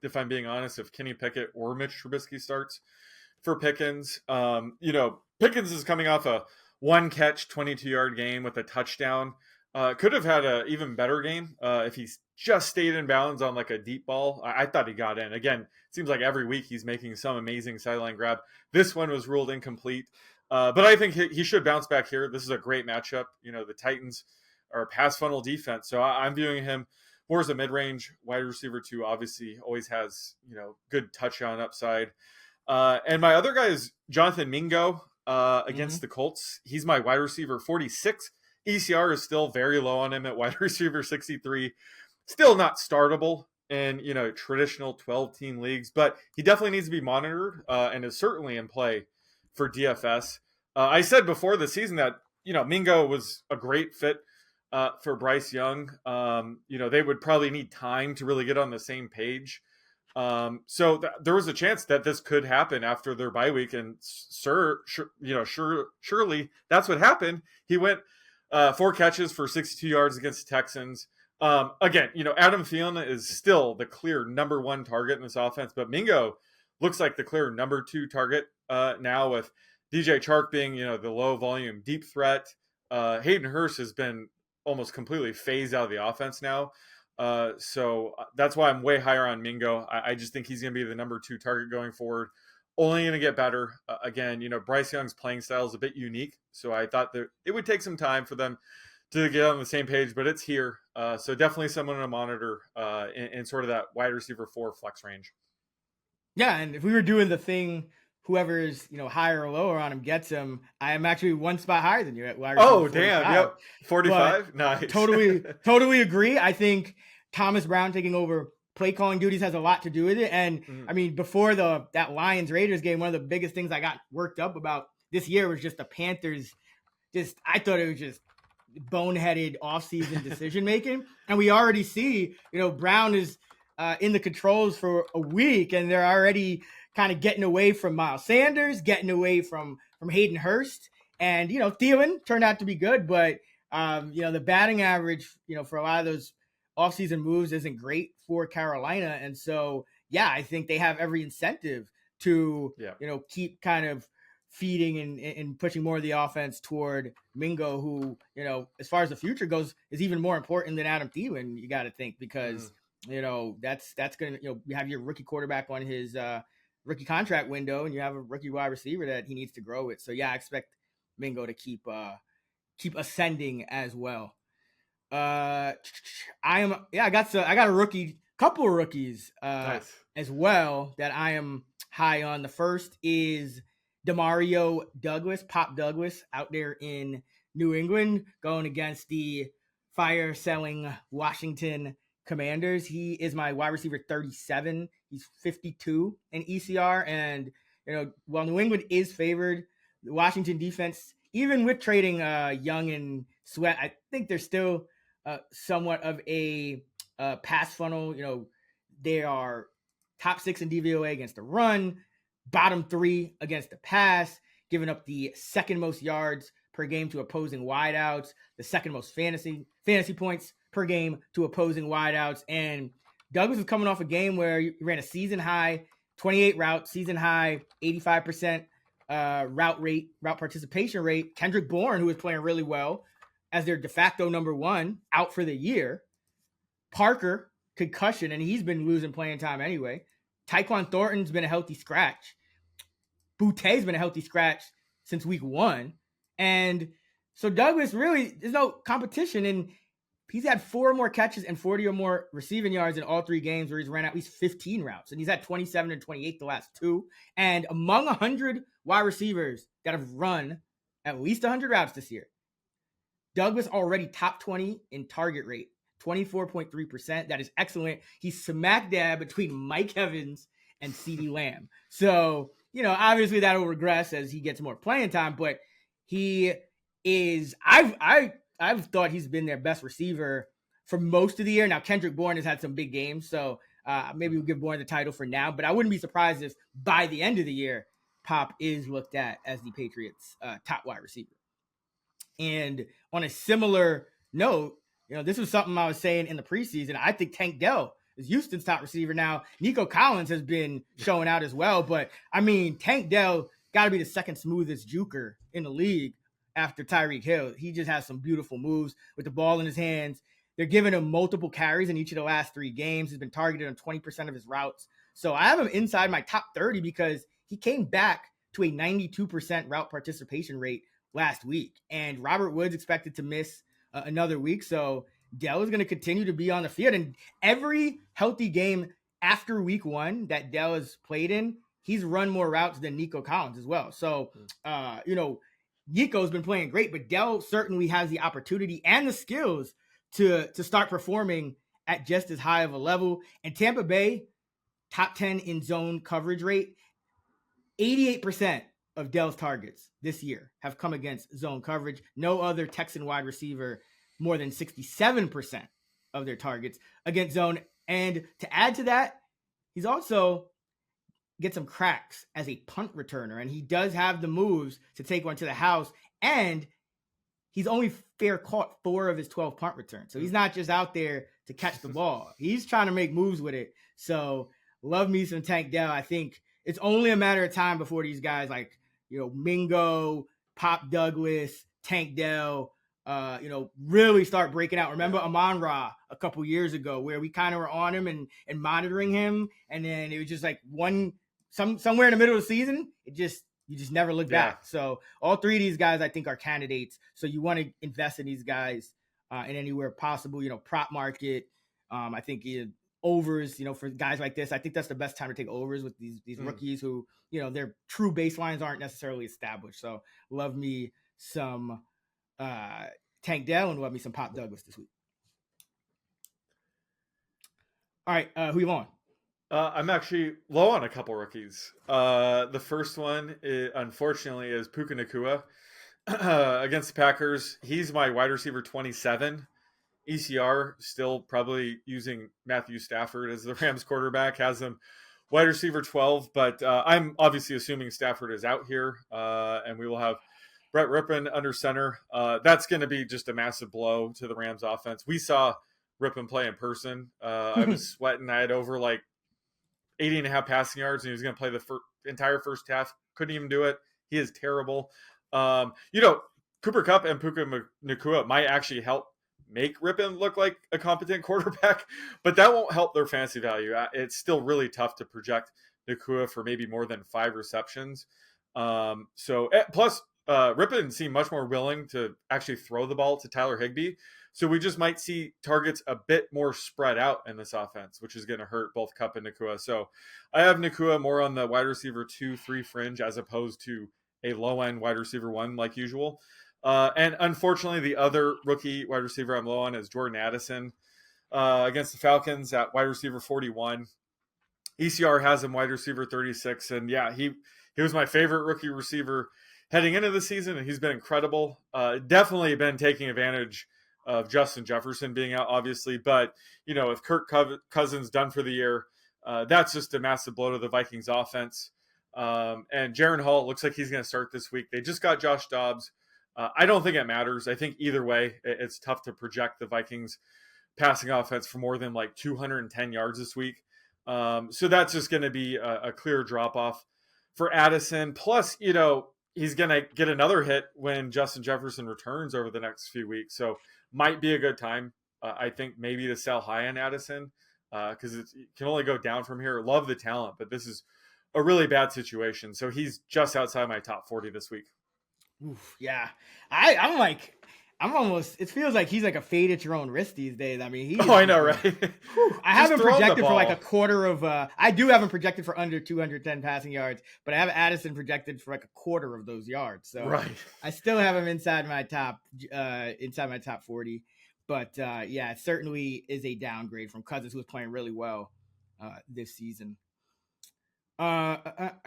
B: if I'm being honest, if Kenny Pickett or Mitch Trubisky starts for Pickens. Pickens is coming off a 1-catch, 22-yard game with a touchdown. Could have had an even better game if he just stayed in bounds on like a deep ball. I thought he got in. Again, it seems like every week he's making some amazing sideline grab. This one was ruled incomplete. But I think he should bounce back here. This is a great matchup. The Titans are a pass funnel defense. So I'm viewing him more as a mid-range wide receiver 2. Obviously, always has, good touchdown upside. And my other guy is Jonathan Mingo against the Colts. He's my wide receiver 46. ECR is still very low on him at wide receiver 63. Still not startable in, traditional 12-team leagues, but he definitely needs to be monitored and is certainly in play for DFS. I said before the season that, Mingo was a great fit for Bryce Young. They would probably need time to really get on the same page. So there was a chance that this could happen after their bye week, and surely that's what happened. He went 4 catches for 62 yards against the Texans. Again, Adam Thielen is still the clear number 1 target in this offense, but Mingo looks like the clear number 2 target now, with DJ Chark being, the low volume deep threat. Hayden Hurst has been almost completely phased out of the offense now. So that's why I'm way higher on Mingo. I just think he's going to be the number 2 target going forward. Only going to get better. Again, Bryce Young's playing style is a bit unique, so I thought that it would take some time for them to get on the same page, but it's here. So definitely someone to monitor in sort of that wide receiver 4 flex range.
A: Yeah, and if we were doing the thing, whoever's higher or lower on him gets him. I am actually 1 spot higher than you at wide receiver 45.
B: Damn, yep, 45. Nice.
A: Totally agree. I think Thomas Brown taking over play calling duties has a lot to do with it. And I mean, before that Lions Raiders game, one of the biggest things I got worked up about this year was just the Panthers. I thought it was just boneheaded offseason decision making, and we already see Brown is in the controls for a week, and they're already kind of getting away from Miles Sanders, getting away from Hayden Hurst, and Thielen turned out to be good, but the batting average for a lot of those offseason moves isn't great for Carolina, and so I think they have every incentive to keep kind of feeding and pushing more of the offense toward Mingo, who, as far as the future goes, is even more important than Adam Thielen, you got to think, because, that's going to, you have your rookie quarterback on his rookie contract window, and you have a rookie wide receiver that he needs to grow with. So, I expect Mingo to keep ascending as well. I got a couple of rookies
B: nice.
A: as well that I am high on. The first is Demario Douglas, Pop Douglas, out there in New England, going against the fire-selling Washington Commanders. He is my wide receiver 37. He's 52 in ECR, and while New England is favored, the Washington defense, even with trading Young and Sweat, I think they're still somewhat of a pass funnel. They are top 6 in DVOA against the run, bottom 3 against the pass, giving up the second most yards per game to opposing wideouts, the second most fantasy points per game to opposing wideouts. And Douglas is coming off a game where he ran a season high 28 routes, season high 85% route participation rate. Kendrick Bourne, who is playing really well as their de facto number 1, out for the year. Parker, concussion, and he's been losing playing time anyway. Tyquan Thornton's been a healthy scratch. Boute's been a healthy scratch since week 1. And so Douglas, really, there's no competition. And he's had 4 more catches and 40 or more receiving yards in all 3 games where he's ran at least 15 routes. And he's had 27 and 28 the last 2. And among 100 wide receivers that have run at least 100 routes this year, Douglas already top 20 in target rate, 24.3%. That is excellent. He's smack dab between Mike Evans and CeeDee Lamb. So, obviously that'll regress as he gets more playing time, but he is, I've thought he's been their best receiver for most of the year. Now, Kendrick Bourne has had some big games, so maybe we'll give Bourne the title for now, but I wouldn't be surprised if by the end of the year, Pop is looked at as the Patriots' top wide receiver. And on a similar note, this was something I was saying in the preseason. I think Tank Dell is Houston's top receiver now. Nico Collins has been showing out as well. But, I mean, Tank Dell got to be the second smoothest juker in the league after Tyreek Hill. He just has some beautiful moves with the ball in his hands. They're giving him multiple carries in each of the last 3 games. He's been targeted on 20% of his routes. So I have him inside my top 30 because he came back to a 92% route participation rate last week. And Robert Woods expected to miss another week. So Dell is going to continue to be on the field. And every healthy game after week 1 that Dell has played in, he's run more routes than Nico Collins as well. So, Nico's been playing great, but Dell certainly has the opportunity and the skills to start performing at just as high of a level. And Tampa Bay, top 10 in zone coverage rate, 88% of Dell's targets this year have come against zone coverage. No other Texan wide receiver more than 67% of their targets against zone. And to add to that, he's also get some cracks as a punt returner, and he does have the moves to take one to the house, and he's only fair caught 4 of his 12 punt returns. So he's not just out there to catch the ball. He's trying to make moves with it. So love me some Tank Dell. I think it's only a matter of time before these guys like, Mingo, Pop Douglas, Tank Dell, really start breaking out. Remember Amon-Ra a couple years ago where we kind of were on him and monitoring him. And then it was just like somewhere in the middle of the season, you just never look back. So all 3 of these guys, I think, are candidates. So you want to invest in these guys in anywhere possible, prop market. I think overs, for guys like this, I think that's the best time to take overs with these rookies who, their true baselines aren't necessarily established. So love me some Tank Dell and love me some Pop Douglas this week. All right, who you on?
B: I'm actually low on a couple rookies. The first one, unfortunately, is Puka Nacua against the Packers. He's my wide receiver 27. ECR still probably using Matthew Stafford as the Rams quarterback, has him wide receiver 12. But I'm obviously assuming Stafford is out here, and we will have Brett Rippon under center. That's going to be just a massive blow to the Rams offense. We saw Rippon play in person. I was sweating. I had over 80.5 passing yards, and he was going to play the entire first half. Couldn't even do it. He is terrible. Cooper Kupp and Puka Nacua might actually help make Rippon look like a competent quarterback, but that won't help their fantasy value. It's still really tough to project Nacua for maybe more than 5 receptions. Plus, Rippon seemed much more willing to actually throw the ball to Tyler Higbee. So we just might see targets a bit more spread out in this offense, which is going to hurt both Kupp and Nacua. So I have Nacua more on the wide receiver 2-3 fringe as opposed to a low-end wide receiver 1 like usual. And unfortunately, the other rookie wide receiver I'm low on is Jordan Addison against the Falcons at wide receiver 41. ECR has him wide receiver 36. And he was my favorite rookie receiver heading into the season, and he's been incredible. Definitely been taking advantage of Justin Jefferson being out, obviously. But, if Kirk Cousins done for the year, that's just a massive blow to the Vikings offense. And Jaren Hall looks like he's going to start this week. They just got Josh Dobbs. I don't think it matters. I think either way, it's tough to project the Vikings passing offense for more than 210 yards this week. So that's just going to be a clear drop-off for Addison. Plus, he's going to get another hit when Justin Jefferson returns over the next few weeks. So might be a good time, I think, maybe to sell high on Addison because it can only go down from here. Love the talent, but this is a really bad situation. So he's just outside my top 40 this week.
A: Oof, yeah. I'm almost, it feels like he's like a fade at your own risk these days. I mean,
B: I know, right?
A: I haven't projected for a quarter of, I do have him projected for under 210 passing yards, but I have Addison projected for a quarter of those yards. So
B: right.
A: I still have him inside my top 40. But it certainly is a downgrade from Cousins, who was playing really well this season. I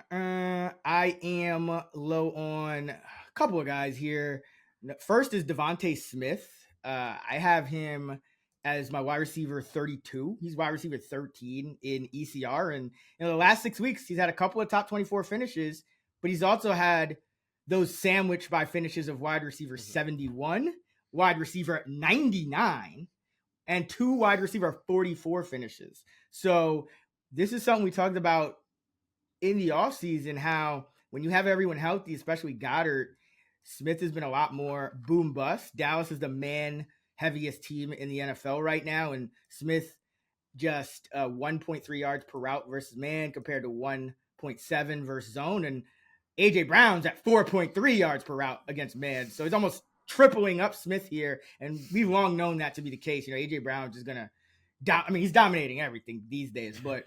A: am low on a couple of guys here. First is Devontae Smith. I have him as my wide receiver 32. He's wide receiver 13 in ECR. And in the last 6 weeks, he's had a couple of top 24 finishes, but he's also had those sandwiched by finishes of wide receiver 71, wide receiver 99, and 2 wide receiver 44 finishes. So this is something we talked about in the offseason, how when you have everyone healthy, especially Goddard, Smith has been a lot more boom bust. Dallas is the man heaviest team in the NFL right now, and Smith just 1.3 yards per route versus man compared to 1.7 versus zone, and AJ Brown's at 4.3 yards per route against man. So he's almost tripling up Smith here, and we've long known that to be the case. AJ Brown's just gonna he's dominating everything these days, but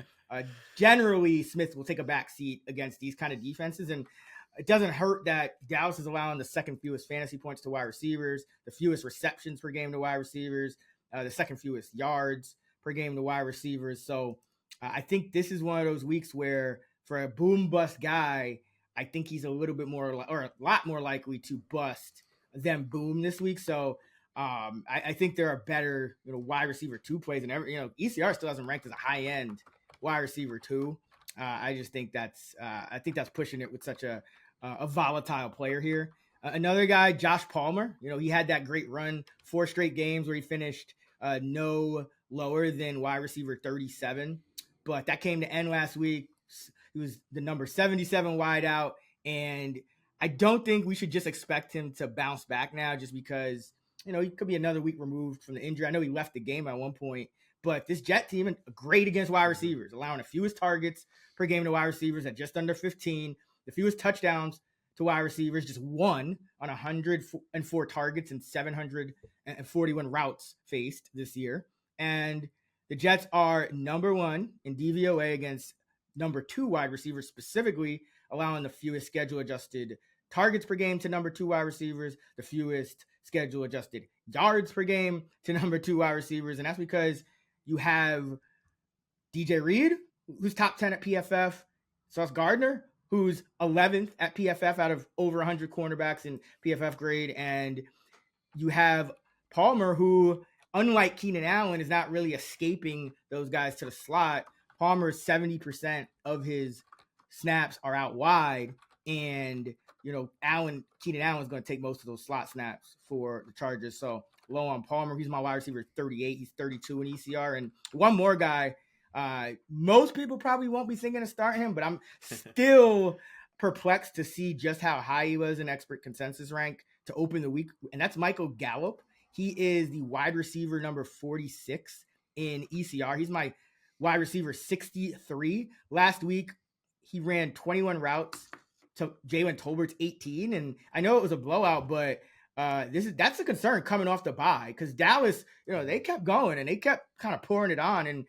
A: generally Smith will take a back seat against these kind of defenses, and it doesn't hurt that Dallas is allowing the second fewest fantasy points to wide receivers, the fewest receptions per game to wide receivers, the second fewest yards per game to wide receivers. So I think this is one of those weeks where for a boom bust guy, I think he's a little bit more or a lot more likely to bust than boom this week. So I think there are better wide receiver 2 plays, and ECR still hasn't ranked as a high end wide receiver 2. I just think that's pushing it with such a volatile player here. Another guy, Josh Palmer. He had that great run, 4 straight games where he finished no lower than wide receiver 37, but that came to end last week. He was the number 77 wide out, and I don't think we should just expect him to bounce back now just because, he could be another week removed from the injury. I know he left the game at one point, but this Jet team is great against wide receivers, allowing the fewest targets per game to wide receivers at just under 15, the fewest touchdowns to wide receivers, just 1 on 104 targets and 741 routes faced this year. And the Jets are number 1 in DVOA against number 2 wide receivers, specifically allowing the fewest schedule adjusted targets per game to number 2 wide receivers, the fewest schedule adjusted yards per game to number 2 wide receivers. And that's because you have DJ Reed, who's top 10 at PFF, Sauce Gardner, who's 11th at PFF out of over 100 cornerbacks in PFF grade. And you have Palmer, who, unlike Keenan Allen, is not really escaping those guys to the slot. Palmer's 70% of his snaps are out wide. And, Keenan Allen is going to take most of those slot snaps for the Chargers. So low on Palmer. He's my wide receiver 38. He's 32 in ECR. And one more guy, most people probably won't be thinking of starting him, but I'm still perplexed to see just how high he was in expert consensus rank to open the week. And that's Michael Gallup. He is the wide receiver number 46 in ECR. He's my wide receiver 63. Last week, he ran 21 routes to Jalen Tolbert's 18. And I know it was a blowout, but that's a concern coming off the bye because Dallas, they kept going and they kept kind of pouring it on. And,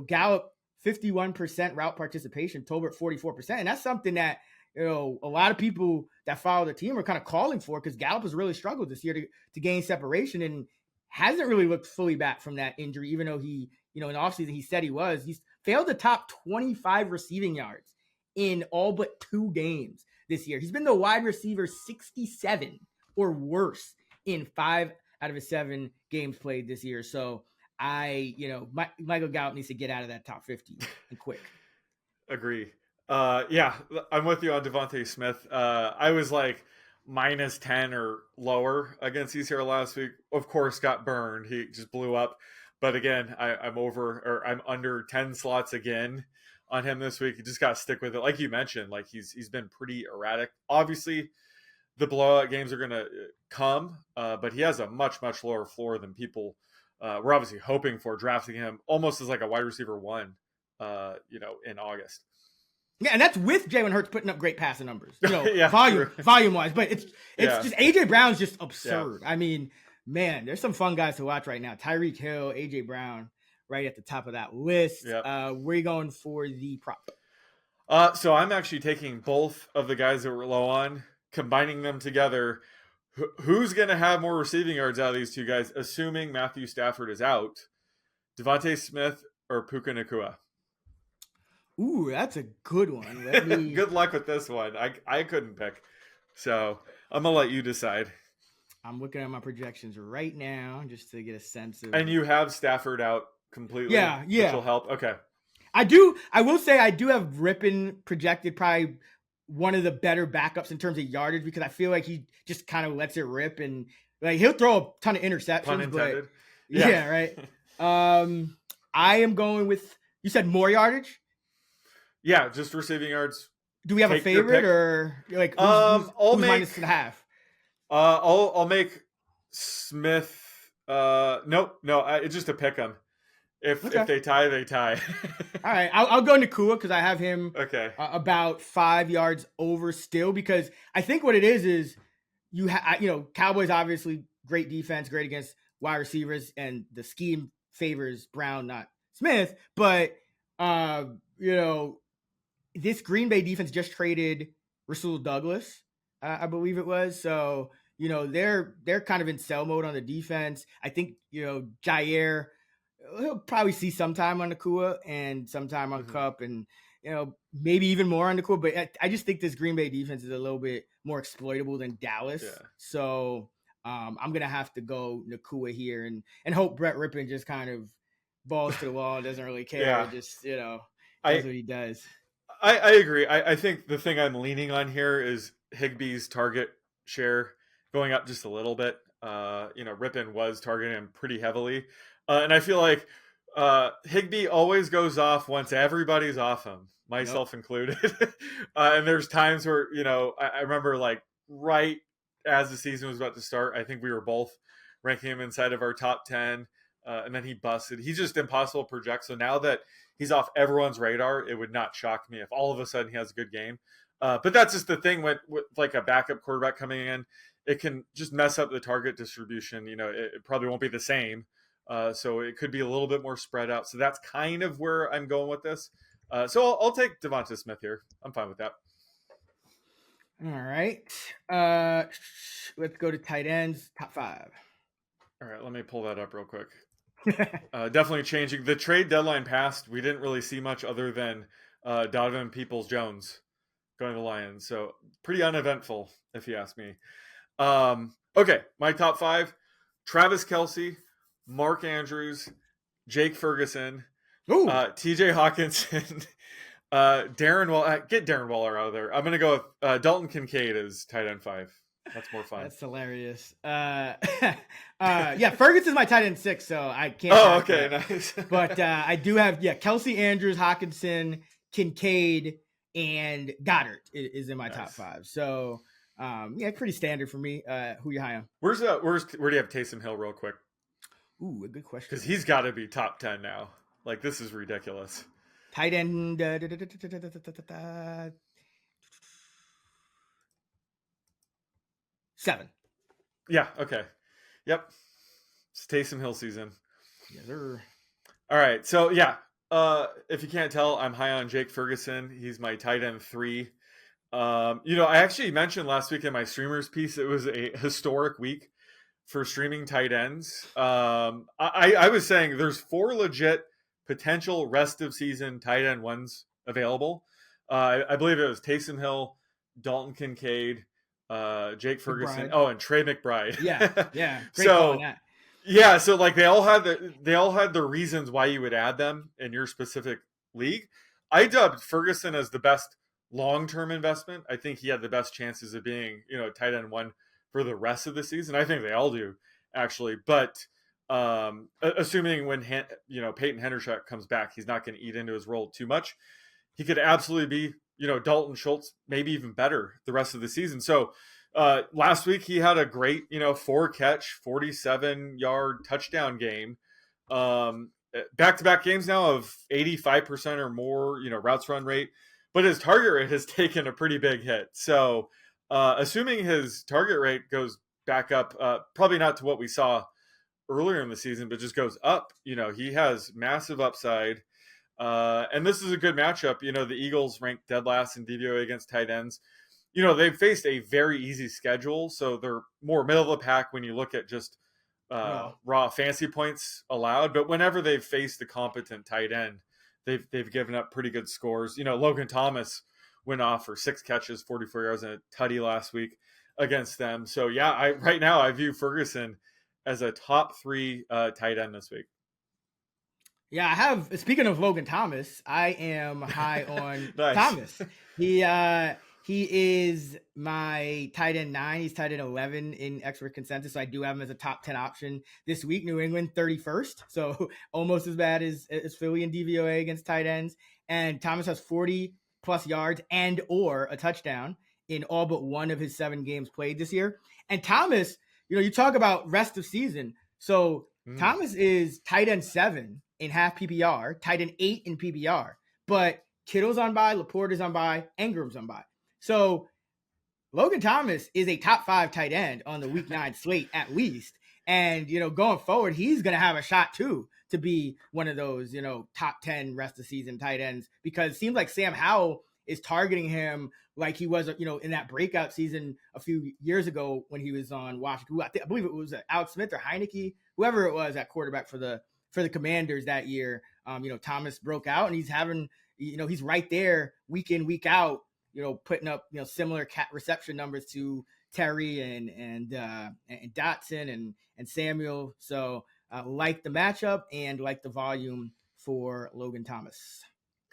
A: Gallup 51% route participation, Tolbert 44%. And that's something that, a lot of people that follow the team are kind of calling for because Gallup has really struggled this year to gain separation and hasn't really looked fully back from that injury, even though he, in the offseason, he said he was. He's failed the top 25 receiving yards in all but 2 games this year. He's been the wide receiver 67 or worse in 5 out of his 7 games played this year. So Michael Gallup needs to get out of that top 50 and quick.
B: Agree. Yeah, I'm with you on Devontae Smith. I was like minus 10 or lower against ECR last week. Of course, got burned. He just blew up. But again, I'm under 10 slots again on him this week. You just got to stick with it. Like you mentioned, like he's been pretty erratic. Obviously, the blowout games are going to come, but he has a much, much lower floor than people we're obviously hoping for, drafting him almost as like a wide receiver 1, in August.
A: Yeah, and that's with Jalen Hurts putting up great passing numbers,
B: Yeah,
A: volume wise. But it's just AJ Brown's just absurd.
B: Yeah.
A: I mean, man, there's some fun guys to watch right now. Tyreek Hill, AJ Brown, right at the top of that list.
B: Yep.
A: Where are you going for the prop?
B: So I'm actually taking both of the guys that were low on, combining them together. Who's going to have more receiving yards out of these 2 guys, assuming Matthew Stafford is out? Devontae Smith or Puka Nacua?
A: Ooh, that's a good one.
B: Good luck with this one. I couldn't pick. So I'm going to let you decide.
A: I'm looking at my projections right now just to get a sense of...
B: And you have Stafford out completely?
A: Yeah.
B: Which will help? Okay.
A: I will say I do have Rippon projected probably one of the better backups in terms of yardage because I feel like he just kind of lets it rip and like he'll throw a ton of interceptions.
B: Pun intended.
A: But yeah, right. I am going with, you said more yardage?
B: Yeah, just receiving yards.
A: Do we have a favorite or like who's minus and a half?
B: I'll make Smith. No, it's just a pick 'em. If they tie, they tie.
A: All right, I'll go Nacua because I have him
B: about
A: 5 yards over still because I think what it is Cowboys obviously great defense, great against wide receivers, and the scheme favors Brown, not Smith. But this Green Bay defense just traded Rasul Douglas, I believe it was. So they're kind of in sell mode on the defense. I think Jair. He'll probably see some time on Nacua and some time on Kupp and, maybe even more on Nacua. But I just think this Green Bay defense is a little bit more exploitable than Dallas. Yeah. So I'm going to have to go Nacua here and hope Brett Rippon just kind of balls to the wall and doesn't really care.
B: Yeah.
A: Just,
B: I
A: does what he does.
B: I agree. I think the thing I'm leaning on here is Higbee's target share going up just a little bit. Rippon was targeting him pretty heavily, and I feel like Higbee always goes off once everybody's off him,
A: Yep.
B: myself included. And there's times where I remember like right as the season was about to start, I think we were both ranking him inside of our top 10, and then he busted. He's just impossible to project. So now that he's off everyone's radar, it would not shock me if all of a sudden he has a good game. But that's just the thing with like a backup quarterback coming in. It can just mess up the target distribution. It probably won't be the same. So it could be a little bit more spread out. So that's kind of where I'm going with this. So I'll take Devonta Smith here. I'm fine with that.
A: All right. Let's go to tight ends, top 5.
B: All right, let me pull that up real quick. Definitely changing. The trade deadline passed. We didn't really see much other than Donovan Peoples-Jones going to the Lions. So pretty uneventful, if you ask me. Okay, my top 5. Travis Kelce, Mark Andrews, Jake Ferguson, TJ Hawkinson, Darren Waller. Get Darren Waller out of there. I'm going to go with Dalton Kincaid as tight end 5. That's more fun.
A: That's hilarious. Yeah, Ferguson's my tight end 6, so I can't.
B: Oh, okay, nice.
A: But I do have Kelce, Andrews, Hawkinson, Kincaid, and Goddard is in my top 5. So pretty standard for me. Who you high on?
B: Where do you have Taysom Hill real quick?
A: Ooh, a good question.
B: Because he's got to be top 10 now. Like, this is ridiculous.
A: Tight end. 7.
B: Yeah, okay. Yep. It's Taysom Hill season.
A: Yes, sir.
B: All right. So, if you can't tell, I'm high on Jake Ferguson. He's my tight end 3. I actually mentioned last week in my streamers piece, it was a historic week for streaming tight ends. I was saying there's 4 legit potential rest of season tight end ones available. I believe it was Taysom Hill, Dalton Kincaid, Jake Ferguson,
A: McBride.
B: and Trey McBride.
A: Yeah. Great
B: So,
A: call on that.
B: Yeah, so like they all had the reasons why you would add them in your specific league. I dubbed Ferguson as the best long-term investment. I think he had the best chances of being, tight end 1 for the rest of the season. I think they all do, actually. But assuming when Peyton Hendershot comes back, he's not going to eat into his role too much. He could absolutely be, Dalton Schultz, maybe even better the rest of the season. So last week he had a great, 4-catch, 47-yard touchdown game. Back-to-back games now of 85% or more, routes run rate. But his target rate has taken a pretty big hit. So assuming his target rate goes back up, probably not to what we saw earlier in the season, but just goes up, he has massive upside. And this is a good matchup. The Eagles ranked dead last in DVOA against tight ends. They've faced a very easy schedule, so they're more middle of the pack when you look at just raw fantasy points allowed. But whenever they've faced a competent tight end, they've given up pretty good scores. Logan Thomas went off for 6 catches, 44 yards, and a tutty last week against them. So right now I view Ferguson as a top 3 tight end this week.
A: Yeah, I have. Speaking of Logan Thomas, I am high on
B: Nice.
A: Thomas. He is my tight end 9. He's tight end 11 in expert consensus. So I do have him as a top 10 option this week. New England 31st, so almost as bad as Philly in DVOA against tight ends. And Thomas has 40 plus yards and or a touchdown in all but 1 of his 7 games played this year. And Thomas, you talk about rest of season. So Thomas is tight end 7 in half PPR, tight end 8 in PPR, but Kittle's on bye, Laporte is on bye, Ingram's on bye. So Logan Thomas is a top 5 tight end on the week 9 slate at least. And, going forward, he's going to have a shot too to be one of those, top 10 rest of season tight ends, because it seems like Sam Howell is targeting him like he was, in that breakout season a few years ago when he was on Washington. I believe it was Alex Smith or Heineke, whoever it was at quarterback for the Commanders that year. Thomas broke out and he's having, he's right there week in, week out, putting up, similar reception numbers to Terry and Dotson and Samuel. So like the matchup and like the volume for Logan Thomas.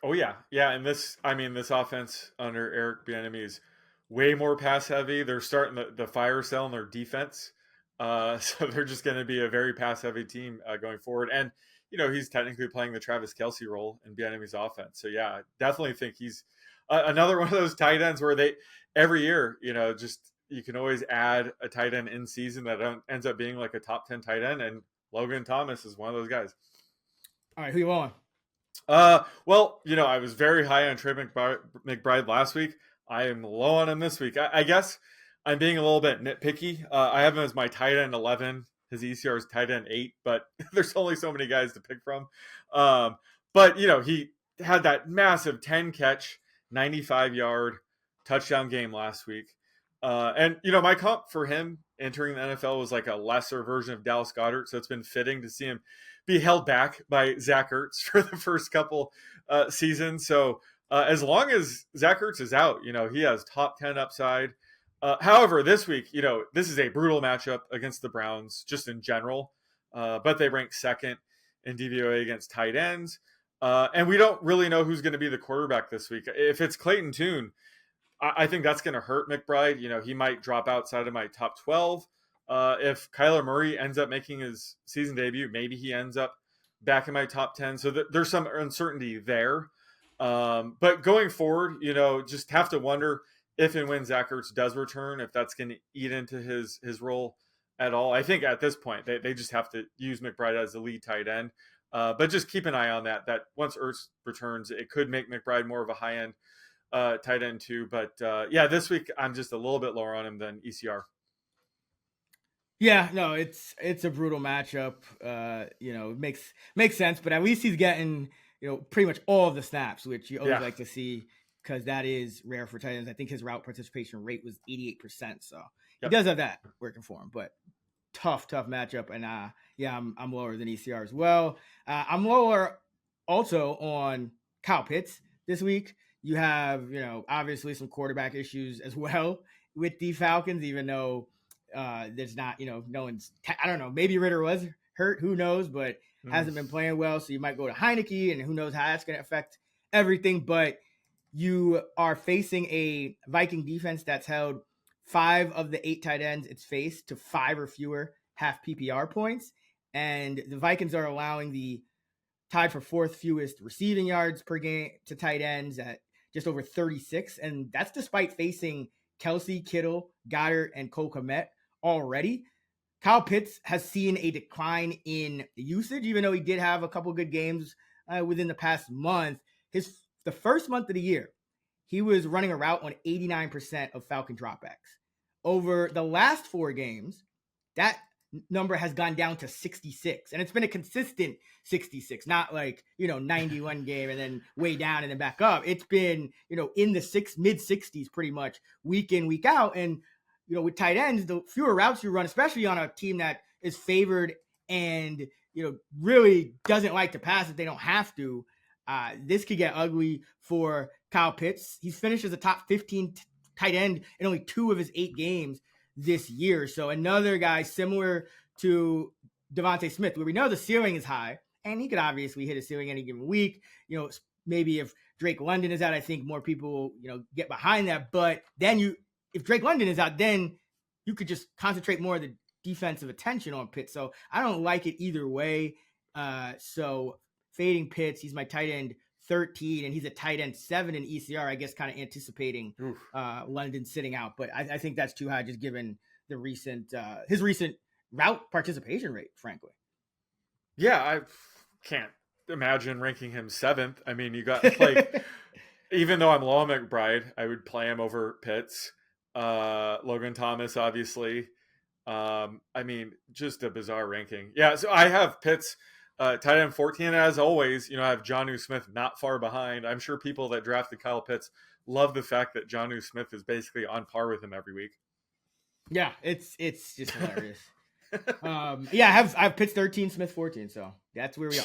B: Oh yeah, yeah, and this offense under Eric Bieniemy is way more pass heavy. They're starting the fire sale in their defense, so they're just going to be a very pass heavy team going forward. And he's technically playing the Travis Kelce role in Bieniemy's offense. So yeah, definitely think he's another one of those tight ends where they every year, just you can always add a tight end in season that ends up being like a top 10 tight end, and Logan Thomas is one of those guys.
A: All right, who you on?
B: Well, I was very high on Trey McBride last week. I am low on him this week. I guess I'm being a little bit nitpicky. I have him as my tight end 11. His ECR is tight end 8, but there's only so many guys to pick from. But he had that massive 10 catch, 95-yard touchdown game last week. And my comp for him entering the NFL was like a lesser version of Dallas Goedert, so it's been fitting to see him be held back by Zach Ertz for the first couple seasons. So as long as Zach Ertz is out, he has top 10 upside. However, this week, this is a brutal matchup against the Browns just in general, but they rank second in DVOA against tight ends. And we don't really know who's going to be the quarterback this week. If it's Clayton Tune, I think that's going to hurt McBride. He might drop outside of my top 12. If Kyler Murray ends up making his season debut, maybe he ends up back in my top 10. So there's some uncertainty there. But going forward, just have to wonder if and when Zach Ertz does return, if that's going to eat into his role at all. I think at this point, they just have to use McBride as the lead tight end. But just keep an eye on that once Ertz returns, it could make McBride more of a high-end tight end too. But yeah, this week I'm just a little bit lower on him than ECR.
A: Yeah, no, it's a brutal matchup. It makes sense, but at least he's getting pretty much all of the snaps, which you always like to see because that is rare for tight ends. I think his route participation rate was 88%, so he does have that working for him. But tough matchup, and I'm lower than ECR as well. I'm lower also on Kyle Pitts this week. You have obviously some quarterback issues as well with the Falcons, even though there's not no one's I don't know, maybe Ritter was hurt, who knows, but hasn't been playing well, so you might go to Heineke, and who knows how that's going to affect everything. But you are facing a Viking defense that's held 5 of the 8 tight ends it's faced to 5 or fewer half PPR points, and the Vikings are allowing the tied for 4th fewest receiving yards per game to tight ends at just over 36, and that's despite facing Kelce, Kittle, Goddard, and Cole Kmet already. Kyle Pitts has seen a decline in usage, even though he did have a couple good games within the past month. The first month of the year, he was running a route on 89% of Falcon dropbacks. Over the last 4 games, that number has gone down to 66, and it's been a consistent 66, not like 91 game and then way down and then back up. It's been in the mid 60s pretty much week in, week out. And with tight ends, the fewer routes you run, especially on a team that is favored and really doesn't like to pass if they don't have to, this could get ugly for Kyle Pitts. He's finished as a top 15 tight end in only 2 of his 8 games this year. So another guy similar to Devontae Smith, where we know the ceiling is high, and he could obviously hit a ceiling any given week. Maybe if Drake London is out, I think more people get behind that. But then if Drake London is out, then you could just concentrate more of the defensive attention on Pitts. So I don't like it either way. So fading Pitts, he's my tight end 13, and he's a tight end 7 in ECR, I guess, kind of anticipating London sitting out. But I think that's too high, just given the his recent route participation rate, frankly.
B: Yeah, I can't imagine ranking him 7th. I mean, you got like, even though I'm low on McBride, I would play him over Pitts. Logan Thomas, obviously. I mean, just a bizarre ranking. Yeah, so I have Pitts tight end 14, as always. I have Jonnu Smith not far behind. I'm sure people that drafted Kyle Pitts love the fact that Jonnu Smith is basically on par with him every week.
A: Yeah, it's just hilarious. I have Pitts 13, Smith 14, so that's where we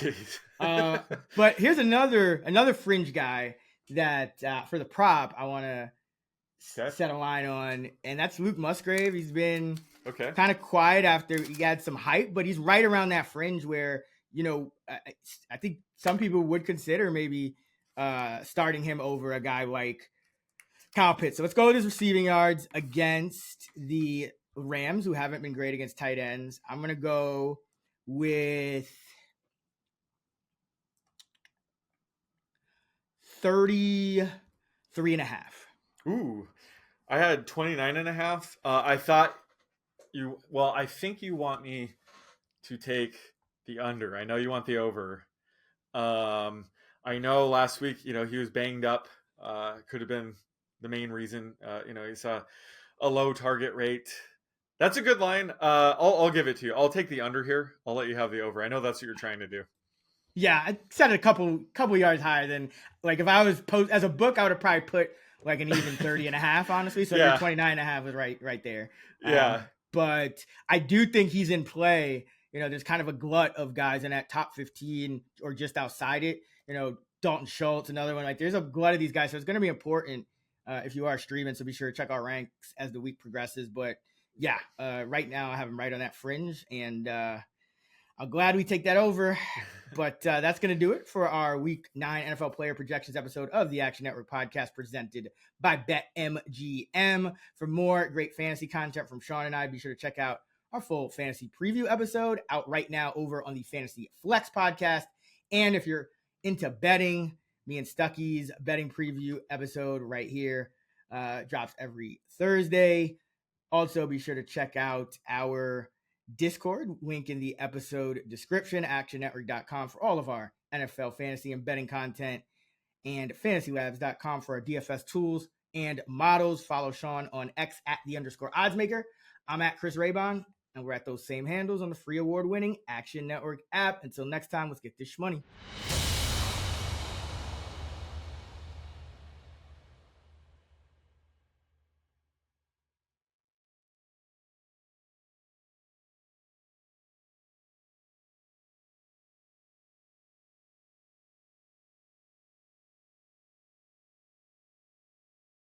A: are. But here's another fringe guy that for the prop I want to set a line on, and that's Luke Musgrave. He's been kind of quiet after he had some hype, but he's right around that fringe where I think some people would consider maybe starting him over a guy like Kyle Pitts. So let's go with his receiving yards against the Rams, who haven't been great against tight ends. I'm going to go with 33 and a half.
B: Ooh, I had 29 and a half. I thought I think you want me to take the under. I know you want the over. I know last week, he was banged up. Could have been the main reason. He saw a low target rate. That's a good line. I'll give it to you. I'll take the under here. I'll let you have the over. I know that's what you're trying to do.
A: Yeah, I set it a couple yards higher than, like, if I was as a book, I would have probably put like an even 30 and a half, honestly. So your 29 and a half is right there.
B: Yeah.
A: But I do think he's in play. There's kind of a glut of guys in that top 15 or just outside it. Dalton Schultz, another one. Like, there's a glut of these guys. So it's going to be important if you are streaming. So be sure to check our ranks as the week progresses. But yeah, right now I have him right on that fringe. And I'm glad we take that over. But that's going to do it for our Week 9 NFL Player Projections episode of the Action Network podcast presented by BetMGM. For more great fantasy content from Sean and I, be sure to check out our full fantasy preview episode out right now over on the Fantasy Flex podcast. And if you're into betting, me and Stucky's betting preview episode right here drops every Thursday. Also, be sure to check out our Discord, link in the episode description, actionnetwork.com for all of our NFL fantasy and betting content, and fantasylabs.com for our DFS tools and models. Follow Sean on X at @_oddsmaker. I'm at Chris Raybon, and we're at those same handles on the free award-winning Action Network app. Until next time, let's get this money.